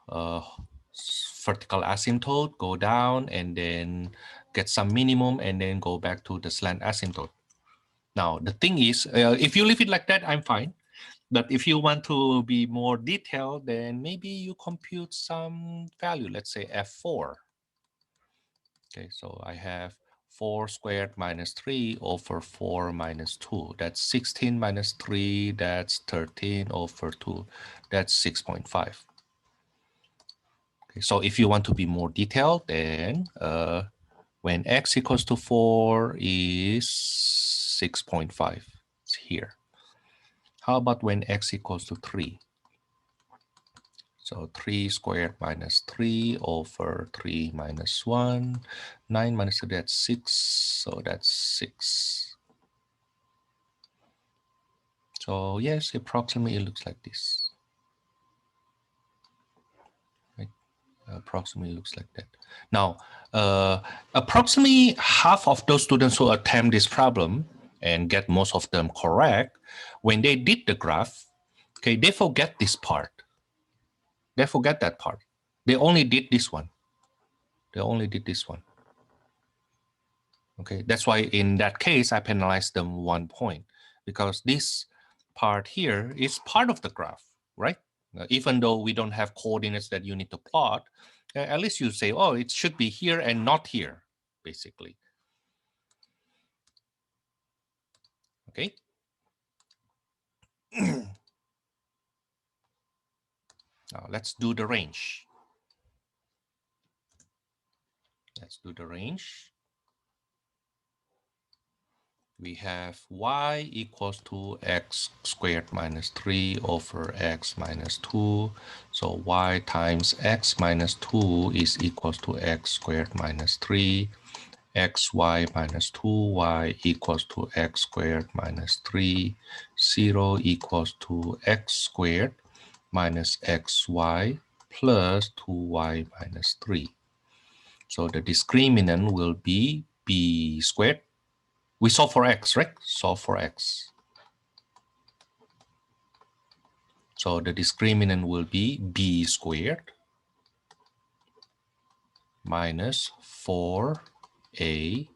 vertical asymptote, go down, and then get some minimum, and then go back to the slant asymptote. Now, the thing is, if you leave it like that, I'm fine. But if you want to be more detailed, then maybe you compute some value, let's say f4. Okay, so I have 4 squared minus 3 over 4 minus 2. That's 16 minus 3. That's 13 over 2. That's 6.5. Okay, so if you want to be more detailed, then when x equals to 4 is 6.5. It's here. How about when x equals to 3? So 3 squared minus 3 over 3 minus 1. 9 minus 2, that's 6. So that's 6. So yes, approximately it looks like this. Right? Approximately looks like that. Now, approximately half of those students who attempt this problem and get most of them correct, when they did the graph, okay, they forget this part. They forget that part. They only did this one. They only did this one. Okay, that's why in that case, I penalized them 1 point, because this part here is part of the graph, right? Even though we don't have coordinates that you need to plot, at least you say, oh, it should be here and not here, basically. Okay. Now let's do the range. Let's do the range. We have y equals to x squared minus 3 over x minus 2. So y times x minus 2 is equals to x squared minus 3. xy minus 2y equals to x squared minus 3. 0 equals to x squared minus xy plus 2y minus 3. So the discriminant will be b squared. We solve for x, right? Solve for x. So the discriminant will be b squared minus 4ac.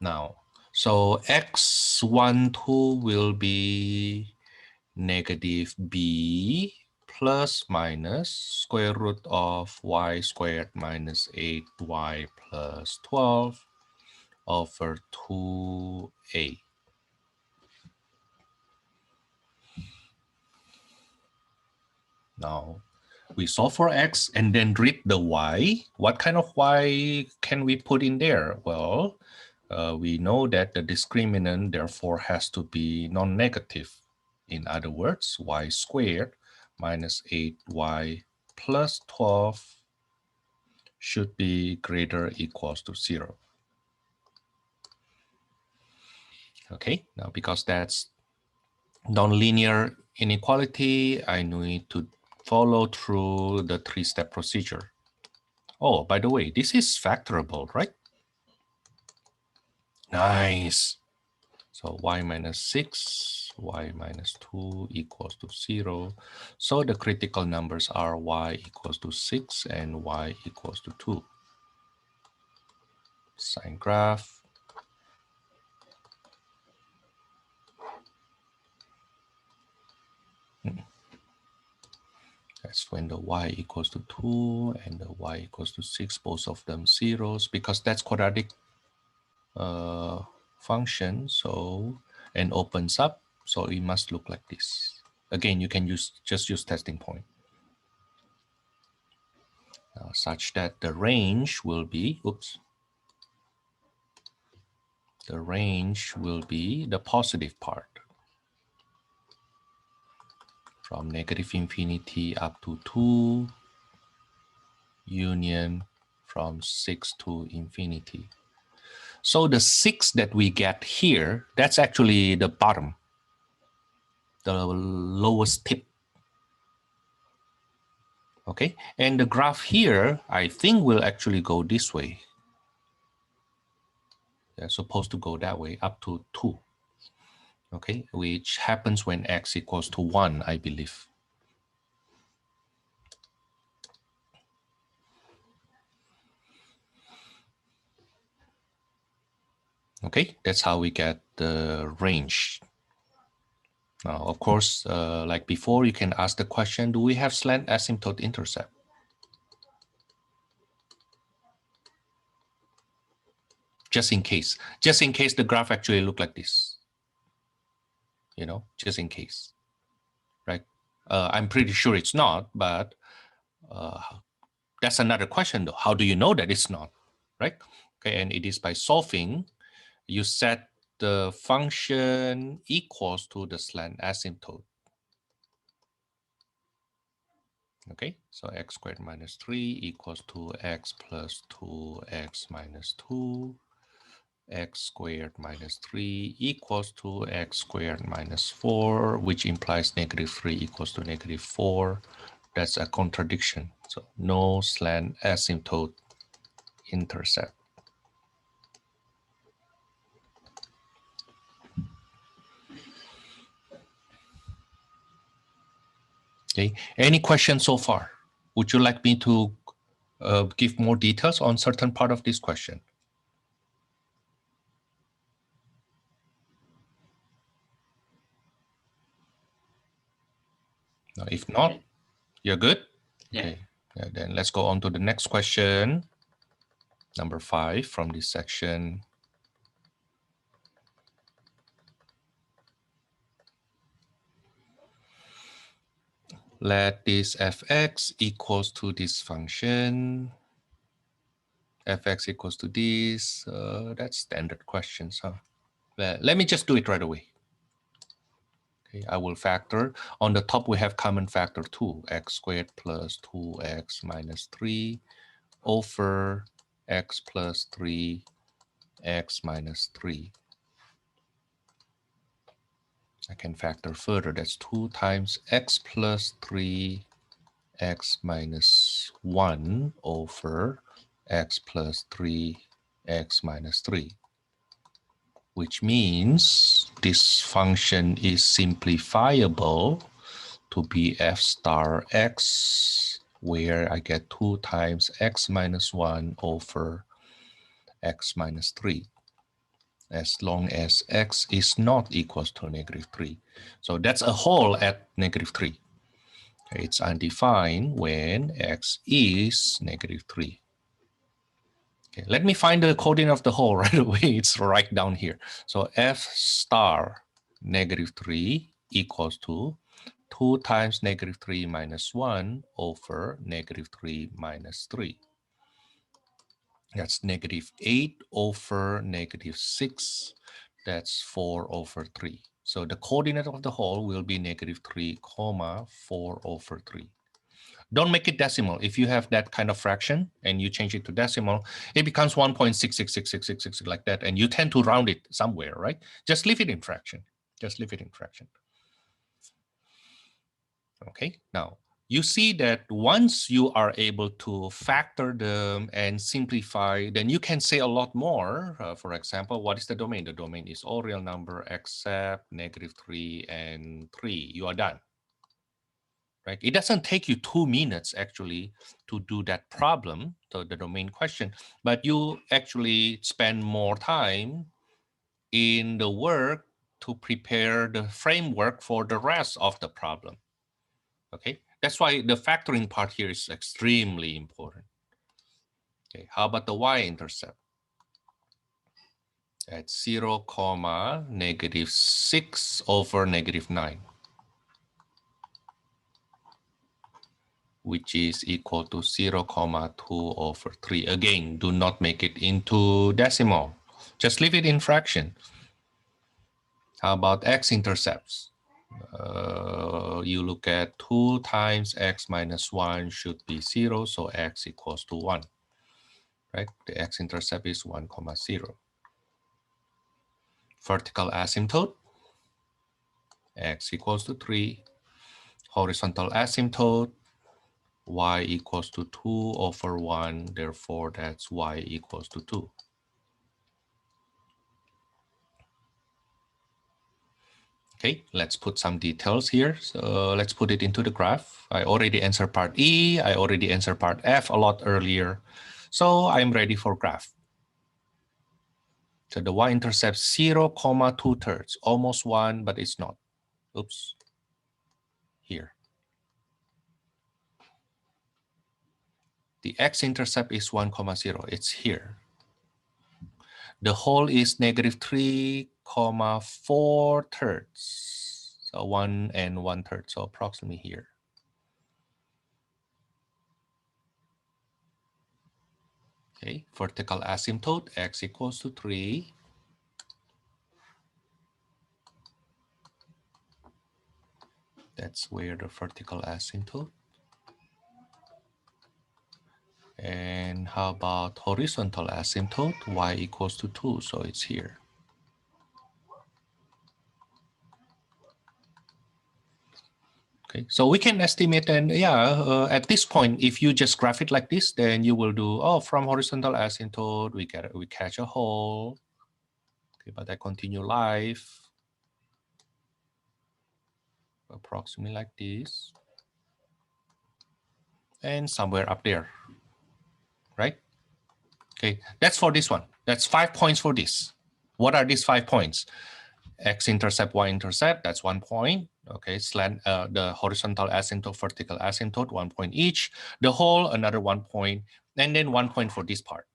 Now, so x12 will be negative b plus minus square root of y squared minus 8y plus 12 over 2a. Now, we solve for x and then read the y. What kind of y can we put in there? Well, we know that the discriminant therefore has to be non-negative. In other words, y squared minus 8y plus 12 should be greater or equals to 0. Okay, now because that's nonlinear inequality, I need to follow through the three-step procedure. Oh, by the way, this is factorable, right? Nice. So y minus 6, y minus 2 equals to 0. So the critical numbers are y equals to 6 and y equals to 2. Sine graph. That's when the y equals to 2 and the y equals to 6, both of them zeros, because that's quadratic function. So, and opens up, so it must look like this. Again, you can just use testing point. Such that the range will be, the range will be the positive part from negative infinity up to 2, union from 6 to infinity. So the 6 that we get here, that's actually the bottom, the lowest tip. Okay, and the graph here, I think will actually go this way. They're supposed to go that way up to 2. Okay, which happens when x equals to 1, I believe. Okay, that's how we get the range. Now, of course, like before, you can ask the question, do we have slant asymptote intercept? Just in case the graph actually look like this, you know, just in case, right? I'm pretty sure it's not, but that's another question though. How do you know that it's not, right? Okay, and it is by solving, you set the function equals to the slant asymptote. Okay, so x squared minus 3 equals to x plus 2x minus 2. X squared minus 3 equals to x squared minus 4, which implies negative 3 equals to negative 4. That's a contradiction. So no slant asymptote intercept. Okay, any questions so far? Would you like me to give more details on certain part of this question? Now, if not, you're good? Yeah. Okay, then let's go on to the next question. Number 5 from this section. Let this fx equals to this function. Fx equals to this. That's standard questions, huh? Let me just do it right away. Okay, I will factor. On the top, we have common factor 2, x squared plus 2x minus 3 over x plus 3, x minus 3. I can factor further. That's 2 times x plus 3, x minus 1 over x plus 3, x minus 3. Which means this function is simplifiable to be f star x, where I get 2 times x minus 1 over x minus 3, as long as x is not equals to negative 3. So that's a whole at negative 3. It's undefined when x is negative 3. Okay, let me find the coordinate of the whole right away. It's right down here. So f star negative 3 equals to 2 times negative 3 minus 1 over negative 3 minus 3. That's negative 8 over negative 6. That's 4 over 3. So the coordinate of the whole will be negative 3 comma 4 over 3. Don't make it decimal. If you have that kind of fraction and you change it to decimal, it becomes 1.666666 like that, and you tend to round it somewhere, right? Just leave it in fraction. Just leave it in fraction. Okay, now you see that once you are able to factor them and simplify, then you can say a lot more. For example, what is the domain? The domain is all real number except negative 3 and 3. You are done. Right? It doesn't take you 2 minutes actually to do that problem, so the domain question, but you actually spend more time in the work to prepare the framework for the rest of the problem. Okay, that's why the factoring part here is extremely important. Okay, how about the y-intercept? At 0, negative 6 over negative 9, which is equal to 0, 2 over 3. Again, do not make it into decimal. Just leave it in fraction. How about x-intercepts? You look at 2 times x minus 1 should be 0, so x equals to 1. Right? The x-intercept is 1, 0. Vertical asymptote, x equals to 3. Horizontal asymptote, y equals to 2 over 1. Therefore, that's y equals to 2. Okay, let's put some details here. So let's put it into the graph. I already answered part E. I already answered part F a lot earlier. So I'm ready for graph. So the y-intercept 0, 2/3, almost 1, but it's not. Oops, here. The x-intercept is 1, 0. It's here. The whole is negative 3, 4/3. So 1 and 1/3, so approximately here. Okay, vertical asymptote, x equals to 3. That's where the vertical asymptote. And how about horizontal asymptote? Y equals to 2, so it's here. Okay, so we can estimate, and yeah, at this point, if you just graph it like this, then you will do, oh, from horizontal asymptote, we catch a hole. Okay, but I continue life. Approximately like this. And somewhere up there, right? Okay, that's for this one. That's 5 points for this. What are these 5 points? X-intercept, y-intercept, that's 1 point. Okay, slant, the horizontal asymptote, vertical asymptote, 1 point each. The whole, another 1 point, and then 1 point for this part.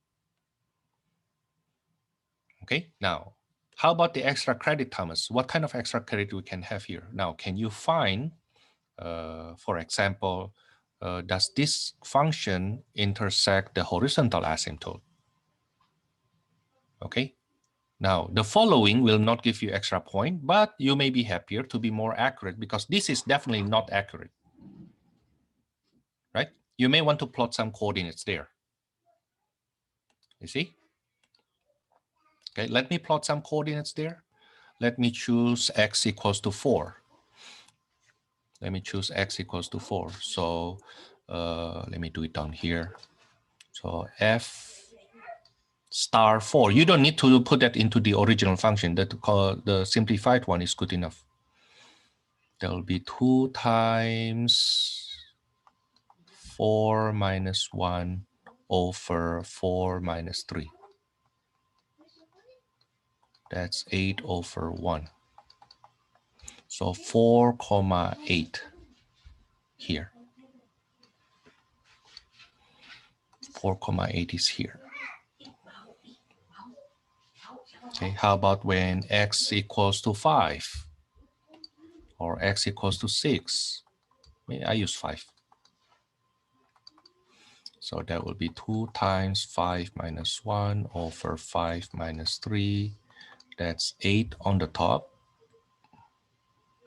Okay, now, how about the extra credit, Thomas? What kind of extra credit we can have here? Now, can you find, for example, does this function intersect the horizontal asymptote? Okay, now the following will not give you extra point, but you may be happier to be more accurate because this is definitely not accurate, right? You may want to plot some coordinates there. You see? Okay, let me plot some coordinates there. Let me choose x equals to 4. Let me choose x equals to 4. So let me do it down here. So f star 4. You don't need to put that into the original function. The simplified one is good enough. There will be 2 times 4 minus 1 over 4 minus 3. That's 8 over 1. So 4, 8 here. 4, 8 is here. Okay, how about when x equals to 5 or x equals to 6? I use 5. So that will be 2 times 5 minus 1 over 5 minus 3. That's 8 on the top.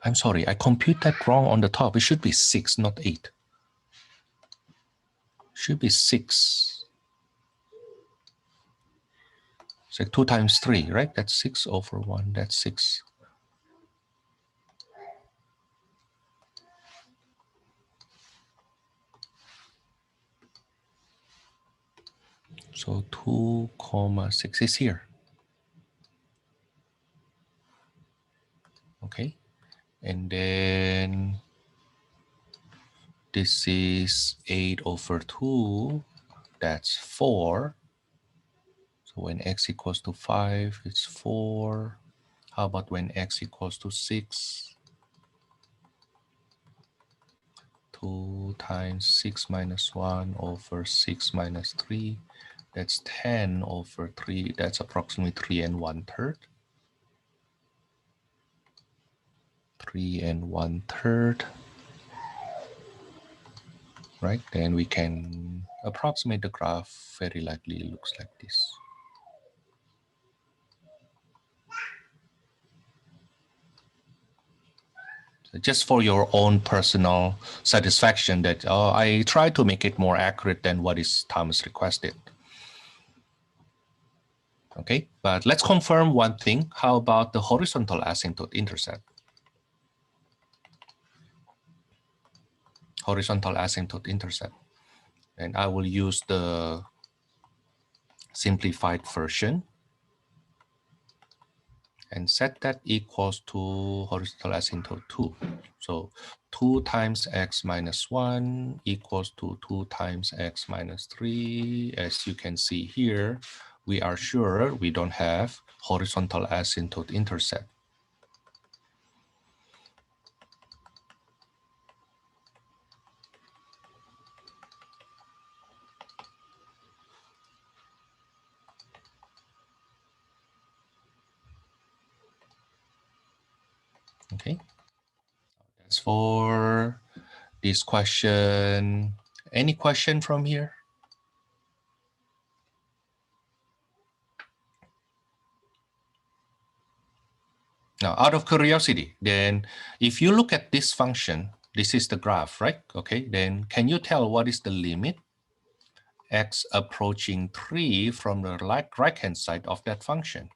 I'm sorry, I compute that wrong on the top. It should be 6, not 8. Should be 6. So 2 times 3, right? That's 6 over 1. That's 6. So 2 comma 6 is here. Okay. And then this is 8 over 2. That's 4. So when x equals to 5, it's 4. How about when x equals to 6? 2 times 6 minus 1 over 6 minus 3. That's 10 over 3. That's approximately 3 and 1/3. 3 and 1/3. Right? Then we can approximate the graph. Very likely it looks like this. Just for your own personal satisfaction that I try to make it more accurate than what is Thomas requested. Okay, but let's confirm one thing. How about the horizontal asymptote intercept? Horizontal asymptote intercept. And I will use the simplified version and set that equals to horizontal asymptote 2. So 2 times x minus 1 equals to 2 times x minus 3. As you can see here, we are sure we don't have horizontal asymptote intercept. Okay, that's for this question. Any question from here? Now, out of curiosity, then if you look at this function, this is the graph, right? Okay, then can you tell what is the limit x approaching 3 from the right-hand side of that function?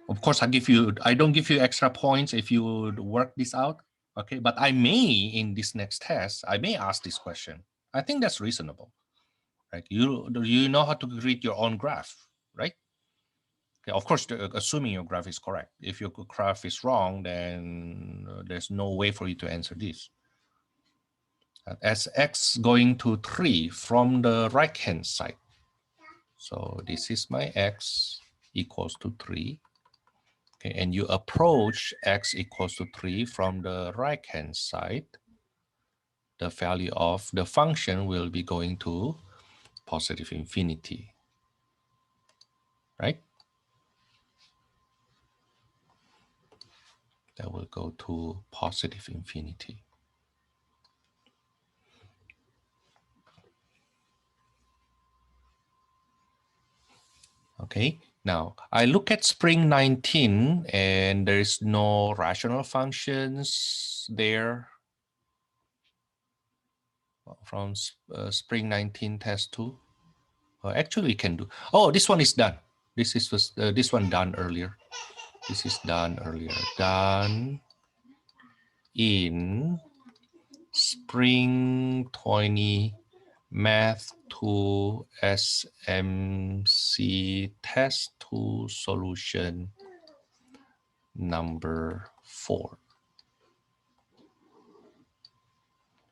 Of course, I don't give you extra points if you work this out, okay? But I may, in this next test, I may ask this question. I think that's reasonable, right? You know how to create your own graph, right? Okay, of course, assuming your graph is correct. If your graph is wrong, then there's no way for you to answer this. As x going to 3 from the right-hand side. So this is my x equals to 3. Okay, and you approach x equals to 3 from the right-hand side. The value of the function will be going to positive infinity, right? That will go to positive infinity. Okay, now I look at spring 19 and there is no rational functions there from spring 19 test 2. Actually, we can do. Oh, this one is done. This one done earlier. This is done earlier. Done in spring 20 math 2 SMC test 2 solution number 4.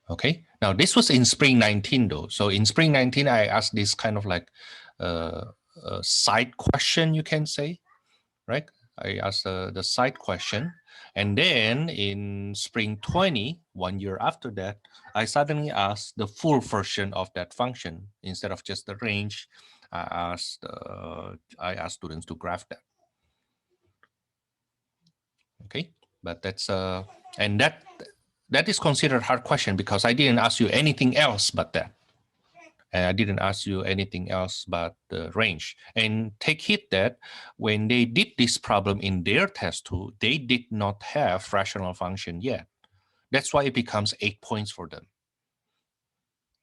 Okay, now this was in spring 19 though. So in spring 19, I asked this kind of like a side question, you can say, right? I asked the side question. And then in spring 20, 1 year after that, I suddenly asked the full version of that function. Instead of just the range, I asked students to graph that. Okay, but that's and that is considered hard question because I didn't ask you anything else but that. And I didn't ask you anything else but the range. And take heed that when they did this problem in their test 2, they did not have rational function yet. That's why it becomes 8 points for them.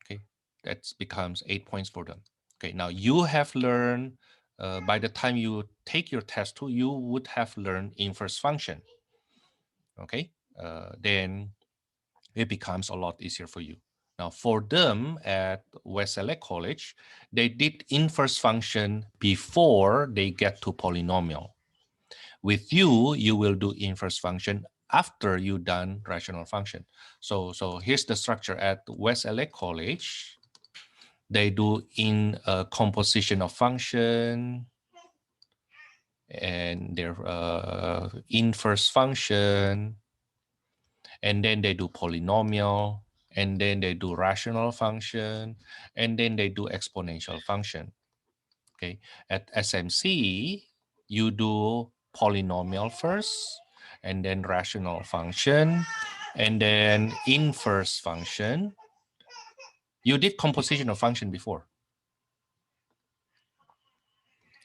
Okay, that becomes 8 points for them. Okay, now you have learned, by the time you take your test 2, you would have learned inverse function. Okay, then it becomes a lot easier for you. Now, for them at West LA College, they did inverse function before they get to polynomial. With you, you will do inverse function after you done rational function. So here's the structure at West LA College. They do in composition of function and their inverse function, and then they do polynomial, and then they do rational function, and then they do exponential function. Okay, at SMC, you do polynomial first, and then rational function, and then inverse function. You did composition of function before.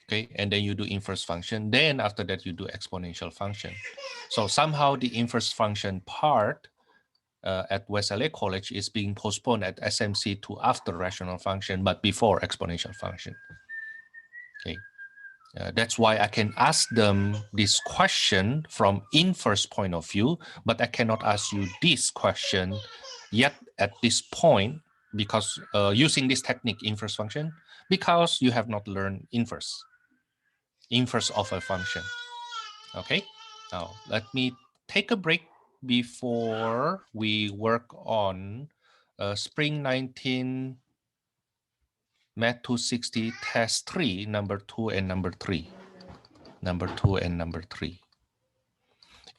Okay, and then you do inverse function. Then after that, you do exponential function. So somehow the inverse function part at West LA College is being postponed at SMC to after rational function, but before exponential function. Okay, that's why I can ask them this question from inverse point of view, but I cannot ask you this question yet at this point because using this technique inverse function, because you have not learned inverse of a function. Okay, now let me take a break before we work on Spring 19 Math 260 Test 3, number 2 and number 3. Number 2 and number 3.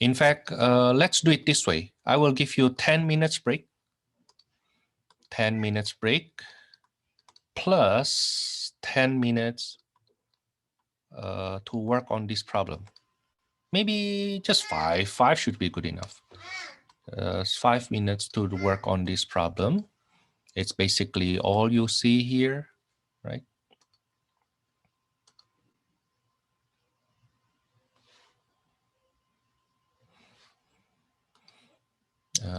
In fact, let's do it this way. I will give you 10 minutes break. 10 minutes break plus 10 minutes to work on this problem. Maybe just 5. 5 should be good enough. 5 minutes to work on this problem. It's basically all you see here, right?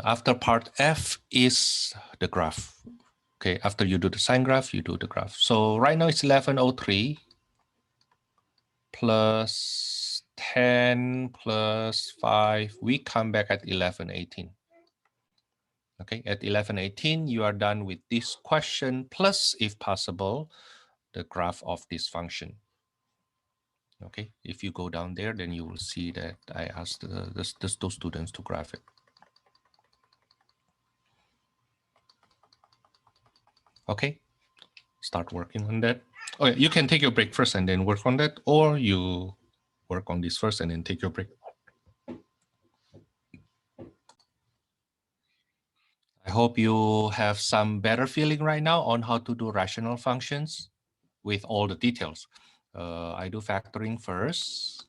After part F is the graph. Okay, after you do the sine graph, you do the graph. So right now it's 11:03 plus 10 plus 5. We come back at 11:18. Okay, at 11:18, you are done with this question, plus, if possible, the graph of this function. Okay, if you go down there, then you will see that I asked those students to graph it. Okay, start working on that. Oh, yeah, you can take your break first and then work on that, or you work on this first and then take your break. I hope you have some better feeling right now on how to do rational functions with all the details. I do factoring first.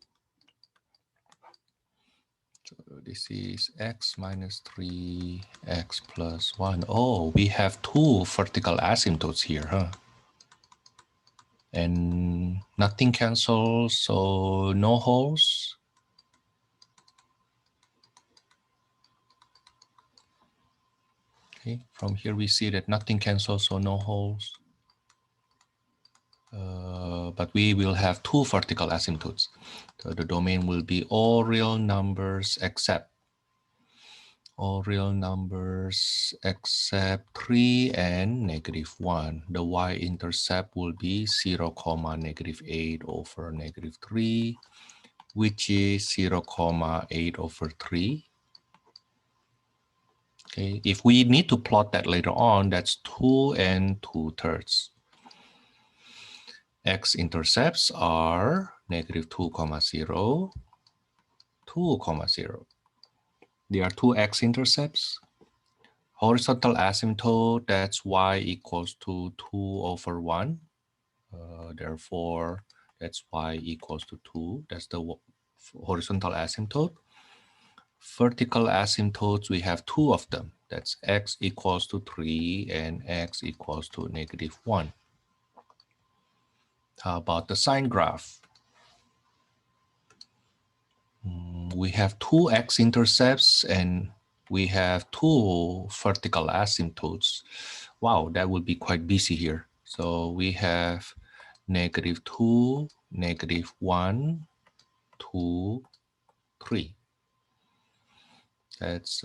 So this is x minus 3, x plus 1. Oh, we have 2 vertical asymptotes here, huh? And nothing cancels, so no holes. Okay, from here we see that nothing cancels, so no holes. But we will have 2 vertical asymptotes. So the domain will be all real numbers except 3 and -1. The y-intercept will be 0, -8 over -3, which is 0, 8 over 3. Okay, if we need to plot that later on, that's 2 and 2/3. X-intercepts are -2, 0, 2, 0. There are 2 x-intercepts. Horizontal asymptote, that's y equals to 2 over 1. Therefore, that's y equals to 2. That's the horizontal asymptote. Vertical asymptotes, we have two of them. That's x equals to 3 and x equals to -1. How about the sine graph? We have two x-intercepts and we have two vertical asymptotes. Wow, that would be quite busy here. So we have -2, -1, 2, 3. That's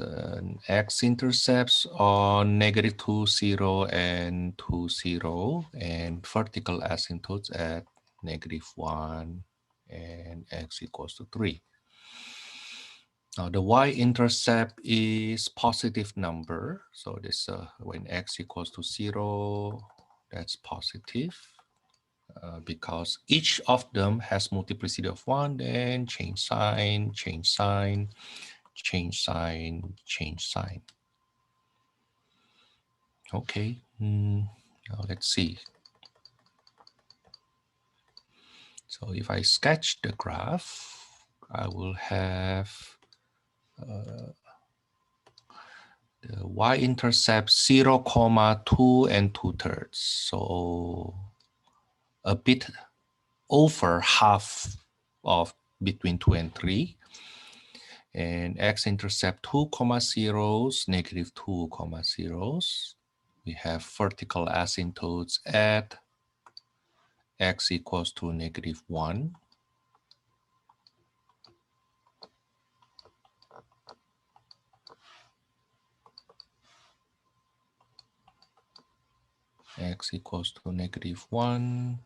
x-intercepts on -2, 0, and 2, 0, and vertical asymptotes at -1 and x equals to 3. Now the y-intercept is positive number. So this when x equals to 0, that's positive. Because each of them has multiplicity of 1, then change sign, change sign, change sign, change sign. Okay, now let's see. So if I sketch the graph, I will have the y-intercept 0, 2 and 2/3. So a bit over half of between 2 and 3. And x-intercept 2, zeros, -2, zeros. We have vertical asymptotes at x equals to -1. X equals to -1.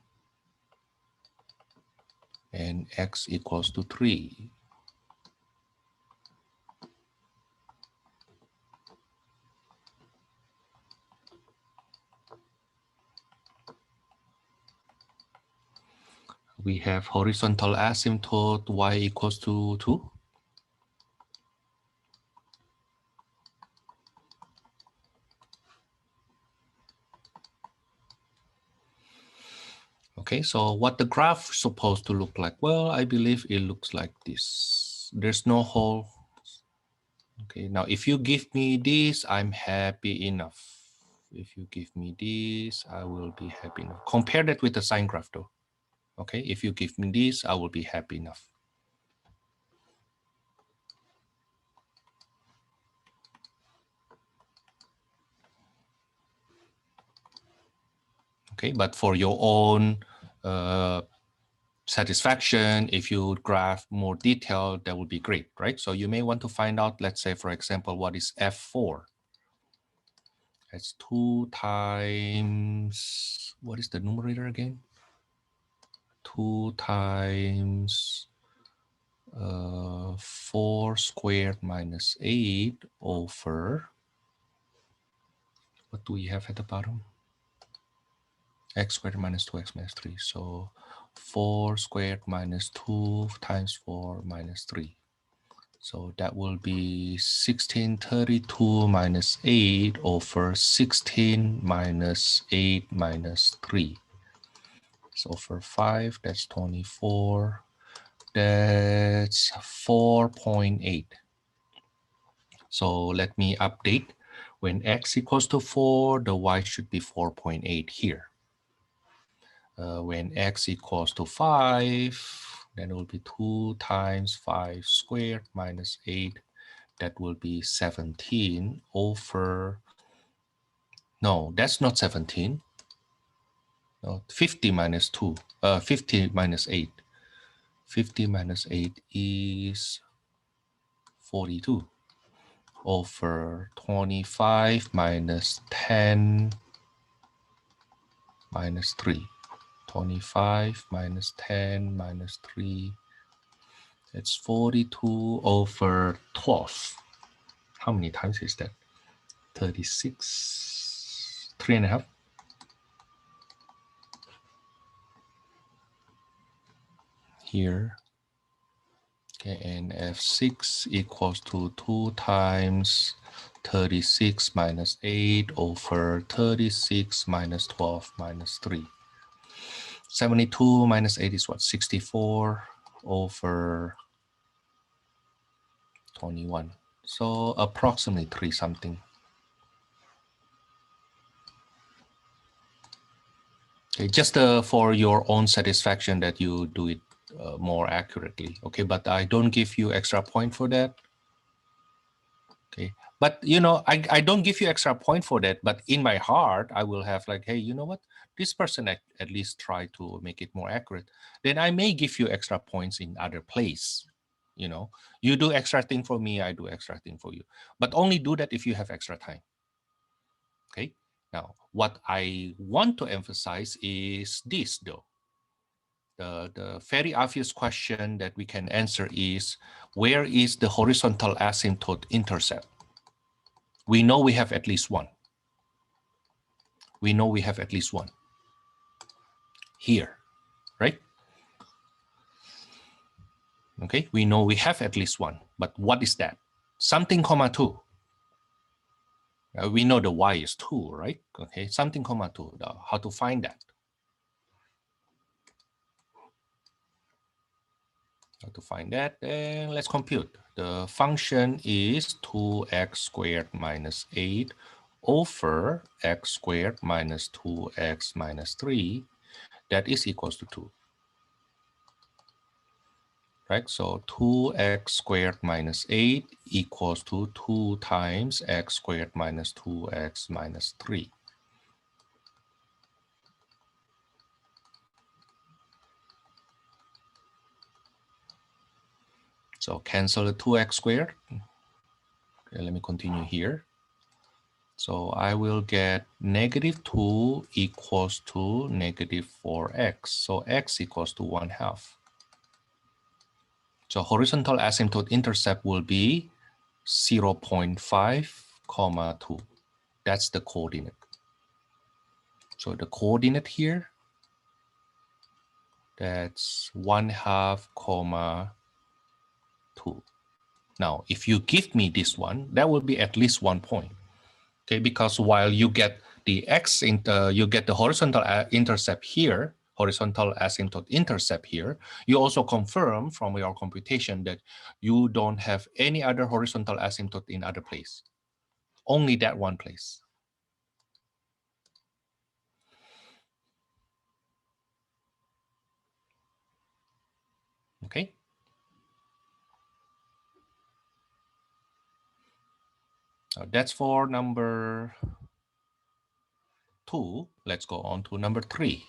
And x equals to 3. We have horizontal asymptote y equals to 2. Okay, so what the graph is supposed to look like? Well, I believe it looks like this. There's no hole. Okay, now if you give me this, I'm happy enough. If you give me this, I will be happy enough. Compare that with the sine graph though. Okay, if you give me this, I will be happy enough. Okay, but for your own satisfaction, if you graph more detail, that would be great, right? So you may want to find out, let's say, for example, what is F4? That's 2 times, what is the numerator again? 2 times 4 squared minus 8 over, what do we have at the bottom? X squared minus 2x minus 3. So 4 squared minus 2 times 4 minus 3. So that will be 1632 minus 8 over 16 minus 8 minus 3. So for 5, that's 24. That's 4.8. So let me update. When x equals to 4, the y should be 4.8 here. When x equals to 5, then it will be 2 times 5 squared minus 8. That will be 17 over, no, that's not 17. No, 50 minus 2, 50 minus 8. 50 minus 8 is 42 over 25 minus 10 minus 3. 25 minus 10 minus 3. It's 42 over 12. How many times is that? 36. 3.5. Here. Okay, and F6 equals to 2 times 36 minus 8 over 36 minus 12 minus 3. 72 minus 8 is what? 64 over 21. So approximately 3 something. Okay, just for your own satisfaction that you do it more accurately. Okay, but I don't give you extra point for that. Okay, but you know, I don't give you extra point for that, but in my heart, I will have like, hey, you know what? This person at least try to make it more accurate. Then I may give you extra points in other place. You know, you do extra thing for me, I do extra thing for you. But only do that if you have extra time. Okay. Now, what I want to emphasize is this though. The very obvious question that we can answer is, where is the horizontal asymptote intercept? We know we have at least one. We know we have at least one here, right? Okay, we know we have at least one, but what is that? Something comma 2. We know the y is 2, right? Okay, something comma 2. How to find that? How to find that? Then let's compute. The function is 2x squared minus 8 over x squared minus 2x minus 3. That is equals to 2. Right? So 2x squared minus 8 equals to 2 times x squared minus 2x minus 3. So cancel the 2x squared. Okay, let me continue here. So I will get negative 2 equals to negative 4x. So x equals to 1/2. So horizontal asymptote intercept will be 0.5, 2. That's the coordinate. So the coordinate here, that's 1/2, 2. Now, if you give me this one, that will be at least 1 point. Okay, because while you get the x you get the horizontal intercept here, horizontal asymptote intercept here, you also confirm from your computation that you don't have any other horizontal asymptote in other place, only that one place. Okay. So that's for number 2. Let's go on to number 3.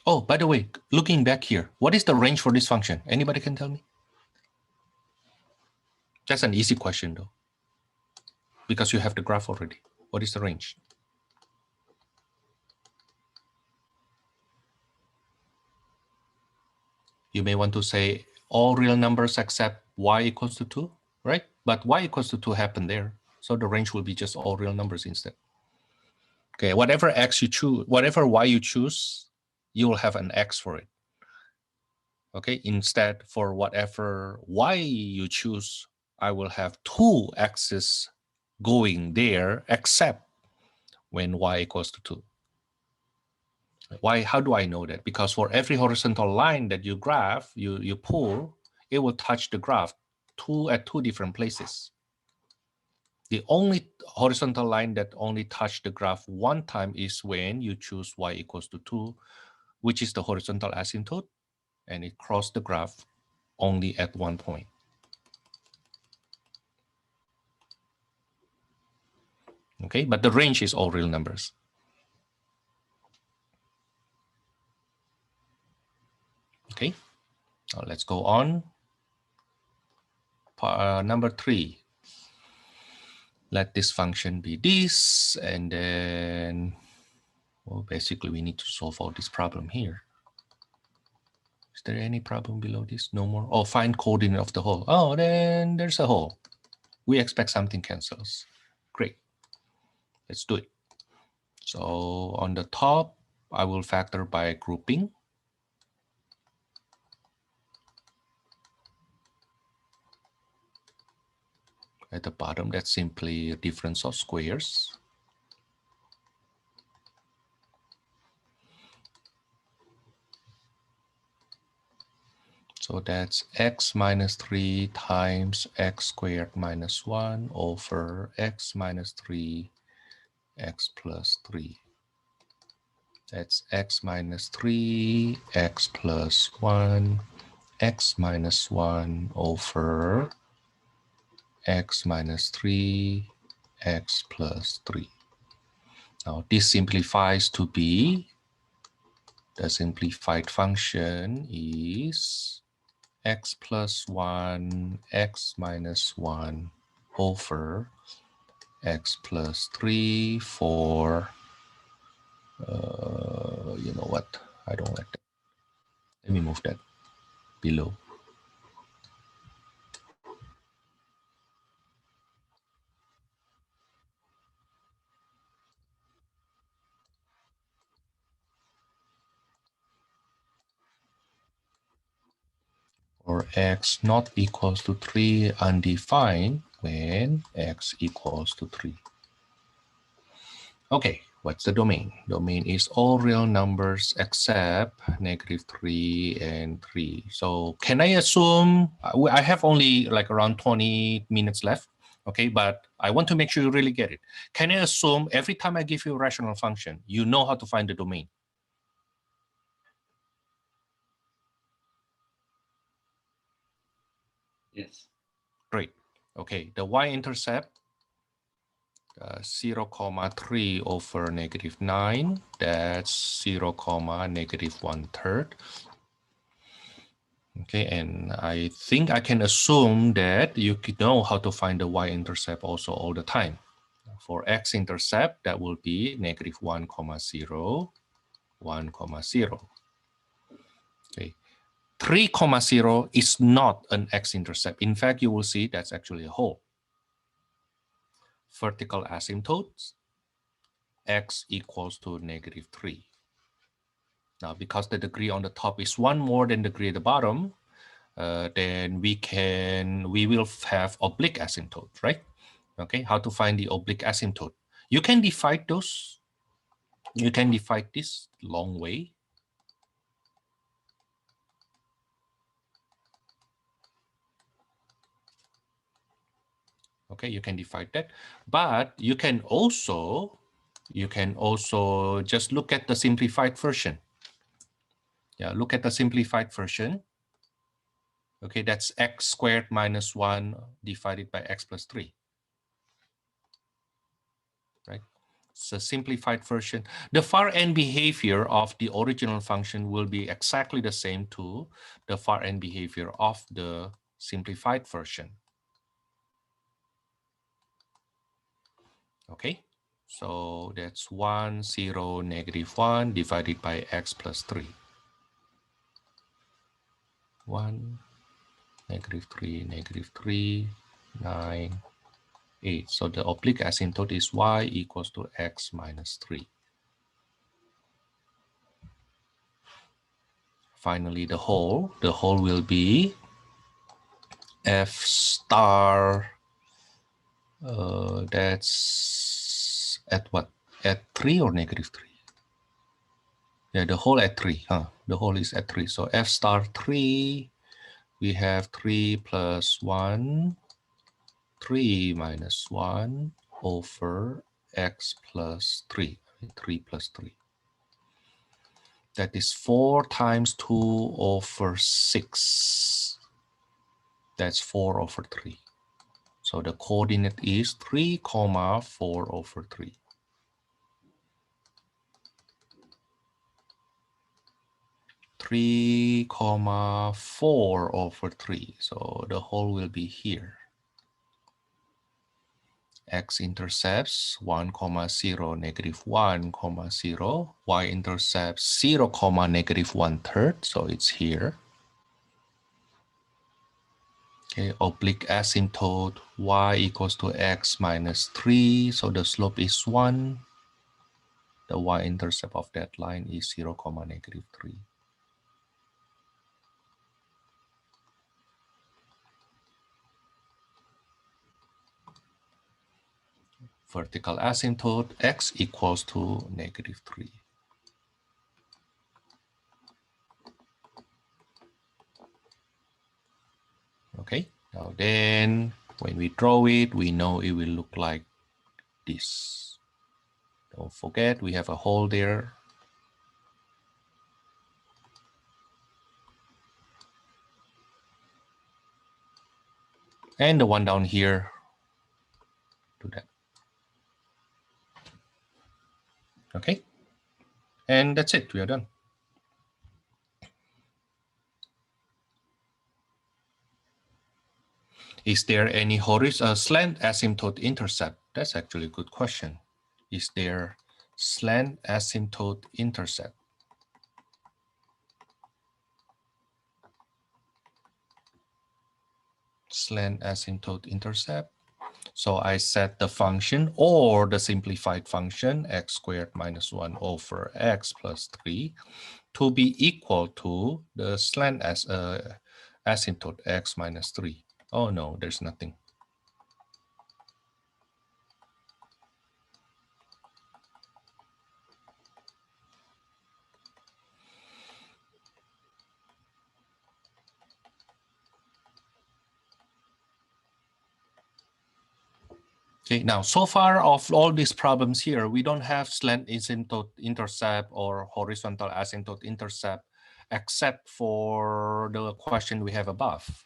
Oh, by the way, looking back here, what is the range for this function? Anybody can tell me? That's an easy question though, because you have the graph already. What is the range? You may want to say all real numbers except y equals to 2, right? But y equals to 2 happened there. So the range will be just all real numbers instead. Okay, whatever x you choose, whatever y you choose, you will have an x for it. Okay, instead for whatever y you choose, I will have 2 x's going there except when y equals to 2. Why? How do I know that? Because for every horizontal line that you graph, you pull, it will touch the graph at 2 different places. The only horizontal line that only touch the graph 1 time is when you choose y equals to 2, which is the horizontal asymptote, and it crossed the graph only at 1 point. Okay, but the range is all real numbers. Okay, now let's go on. Number 3. Let this function be this, and then, well, basically we need to solve all this problem here. Is there any problem below this? No more. Oh, find coordinate of the hole. Oh, then there's a hole. We expect something cancels. Great. Let's do it. So on the top, I will factor by grouping. At the bottom, that's simply a difference of squares. So that's x minus 3 times x squared minus 1 over x minus 3 x plus 3. That's x minus 3 x plus 1 x minus 1 over x minus 3 x plus 3. Now this simplifies to be, the simplified function is x plus 1 x minus 1 over x plus 3 for, you know what, I don't like that. Let me move that below. Or x not equals to 3 undefined when x equals to 3. Okay, what's the domain? Domain is all real numbers except negative 3 and 3. So can I assume, I have only like around 20 minutes left, okay, but I want to make sure you really get it. Can I assume every time I give you a rational function, you know how to find the domain? Yes. Great. Okay, the y-intercept, 0, 3 over negative 9, that's 0, negative 1/3. Okay, and I think I can assume that you could know how to find the y-intercept also all the time. For x-intercept, that will be negative 1, 0, 1, 0. Okay, 3, 0 is not an x-intercept. In fact, you will see that's actually a hole. Vertical asymptotes, x equals to negative 3. Now, because the degree on the top is 1 more than the degree at the bottom, then we will have oblique asymptote, right? Okay, how to find the oblique asymptote? You can divide those. You can divide this long way. Okay, you can divide that, but you can also just look at the simplified version. Yeah, look at the simplified version. Okay, that's x squared minus 1 divided by x plus 3. Right? It's a simplified version. The far end behavior of the original function will be exactly the same to the far end behavior of the simplified version. Okay, so that's 1, 0, negative 1 divided by x plus 3. 1, negative 3, negative 3, 9, 8. So the oblique asymptote is y equals to x minus 3. Finally, the whole will be f star, that's at what? At 3 or negative 3? Yeah, the whole at 3, huh? The whole is at 3. So f star 3, we have 3 plus 1, 3 minus 1 over x plus 3, 3 plus 3. That is 4 times 2 over 6. That's 4 over 3. So the coordinate is 3, 4 over 3. 3, 4 over 3. So the whole will be here. X-intercepts 1, 0, negative 1, 0. Y-intercepts 0, negative 1/3. So it's here. Okay, oblique asymptote y equals to x minus 3. So the slope is 1. The y-intercept of that line is 0, negative 3. Vertical asymptote x equals to negative 3. Okay, now then when we draw it, we know it will look like this. Don't forget we have a hole there. And the one down here, do that. Okay, and that's it, we are done. Is there any slant asymptote intercept? That's actually a good question. Is there slant asymptote intercept? Slant asymptote intercept. So I set the function or the simplified function x squared minus 1 over x plus 3 to be equal to the slant asymptote x minus 3. Oh no, there's nothing. Okay, now so far of all these problems here, we don't have slant asymptote intercept or horizontal asymptote intercept except for the question we have above.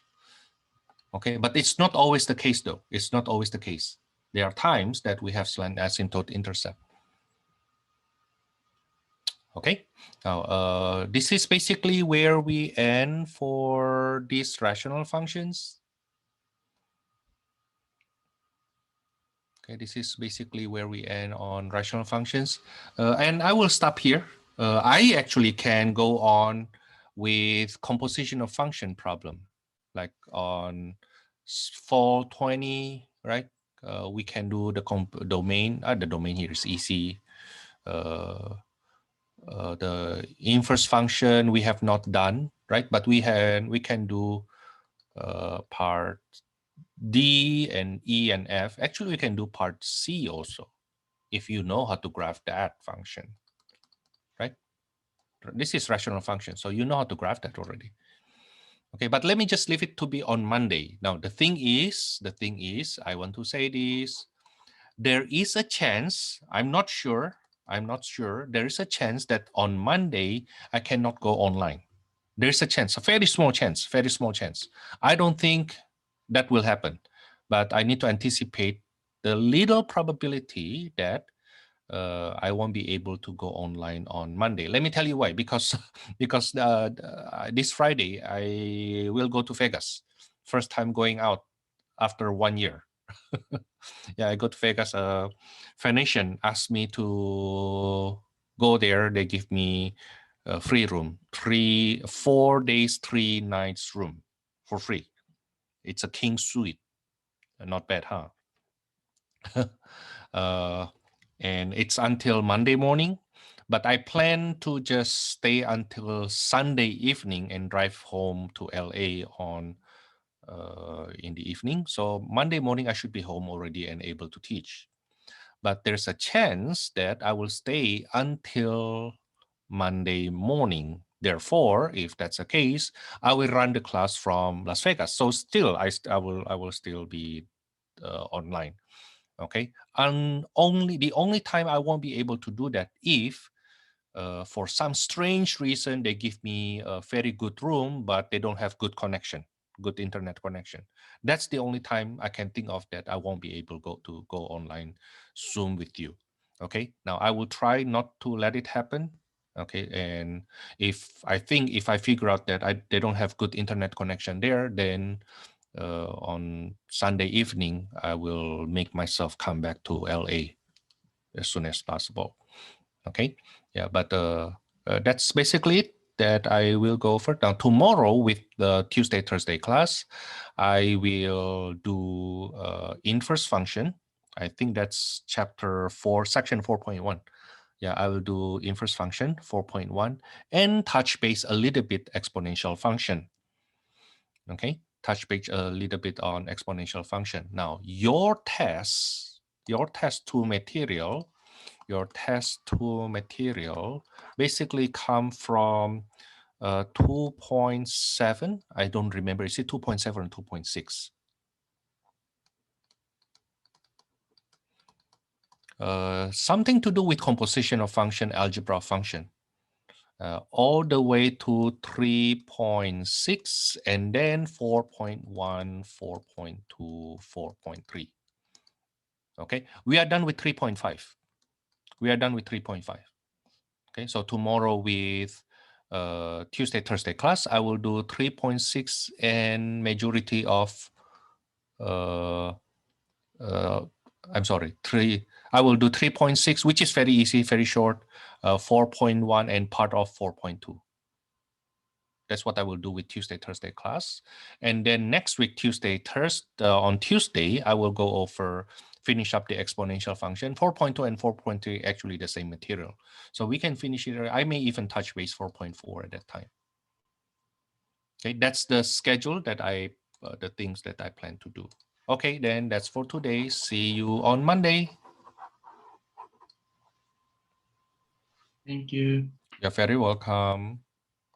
Okay, but it's not always the case though. It's not always the case. There are times that we have slant asymptote intercept. Okay, now this is basically where we end for these rational functions. Okay, this is basically where we end on rational functions. And I will stop here. I actually can go on with composition of function problem, like on 420, right? We can do the domain. The domain here is easy. The inverse function we have not done, right? But we can do part D and E and F. Actually, we can do part C also, if you know how to graph that function, right? This is rational function, so you know how to graph that already. Okay, but let me just leave it to be on Monday. Now, the thing is, I want to say this. There is a chance, I'm not sure, there is a chance that on Monday, I cannot go online. There's a chance, a very small chance. I don't think that will happen, but I need to anticipate the little probability that I won't be able to go online on Monday. Let me tell you why. Because this Friday I will go to Vegas. First time going out after 1 year. Yeah, I go to Vegas. Venetian asked me to go there. They give me a free room, 4 days, 3 nights room for free. It's a king suite. Not bad, huh? And it's until Monday morning, but I plan to just stay until Sunday evening and drive home to LA on in the evening. So Monday morning I should be home already and able to teach. But there's a chance that I will stay until Monday morning. Therefore, if that's the case, I will run the class from Las Vegas. So still, I will still be online. Okay, and the only time I won't be able to do that if for some strange reason they give me a very good room but they don't have good internet connection. That's the only time I can think of that I won't be able to go online Zoom with you. Okay, now I will try not to let it happen. Okay, and if I figure out that they don't have good internet connection there, then on Sunday evening, I will make myself come back to LA as soon as possible. Okay, yeah, but that's basically it that I will go for. Now, tomorrow with the Tuesday, Thursday class, I will do inverse function. I think that's chapter 4, section 4.1. Yeah, I will do inverse function 4.1 and touch base a little bit exponential function. Okay, touch base a little bit on exponential function. Now, your test 2 material basically come from 2.7. I don't remember. Is it 2.7 or 2.6? Something to do with composition of function, algebra of function. All the way to 3.6 and then 4.1, 4.2, 4.3. Okay, we are done with 3.5. We are done with 3.5. Okay, so tomorrow with Tuesday, Thursday class, I will do 3.6 and majority of, I'm sorry, I will do 3.6, which is very easy, very short, 4.1 and part of 4.2. That's what I will do with Tuesday, Thursday class. And then next week, Tuesday, Thursday, on Tuesday, I will go over, finish up the exponential function. 4.2 and 4.3 actually the same material. So we can finish it. I may even touch base 4.4 at that time. Okay, that's the schedule that the things that I plan to do. Okay, then that's for today. See you on Monday. Thank you. You're very welcome.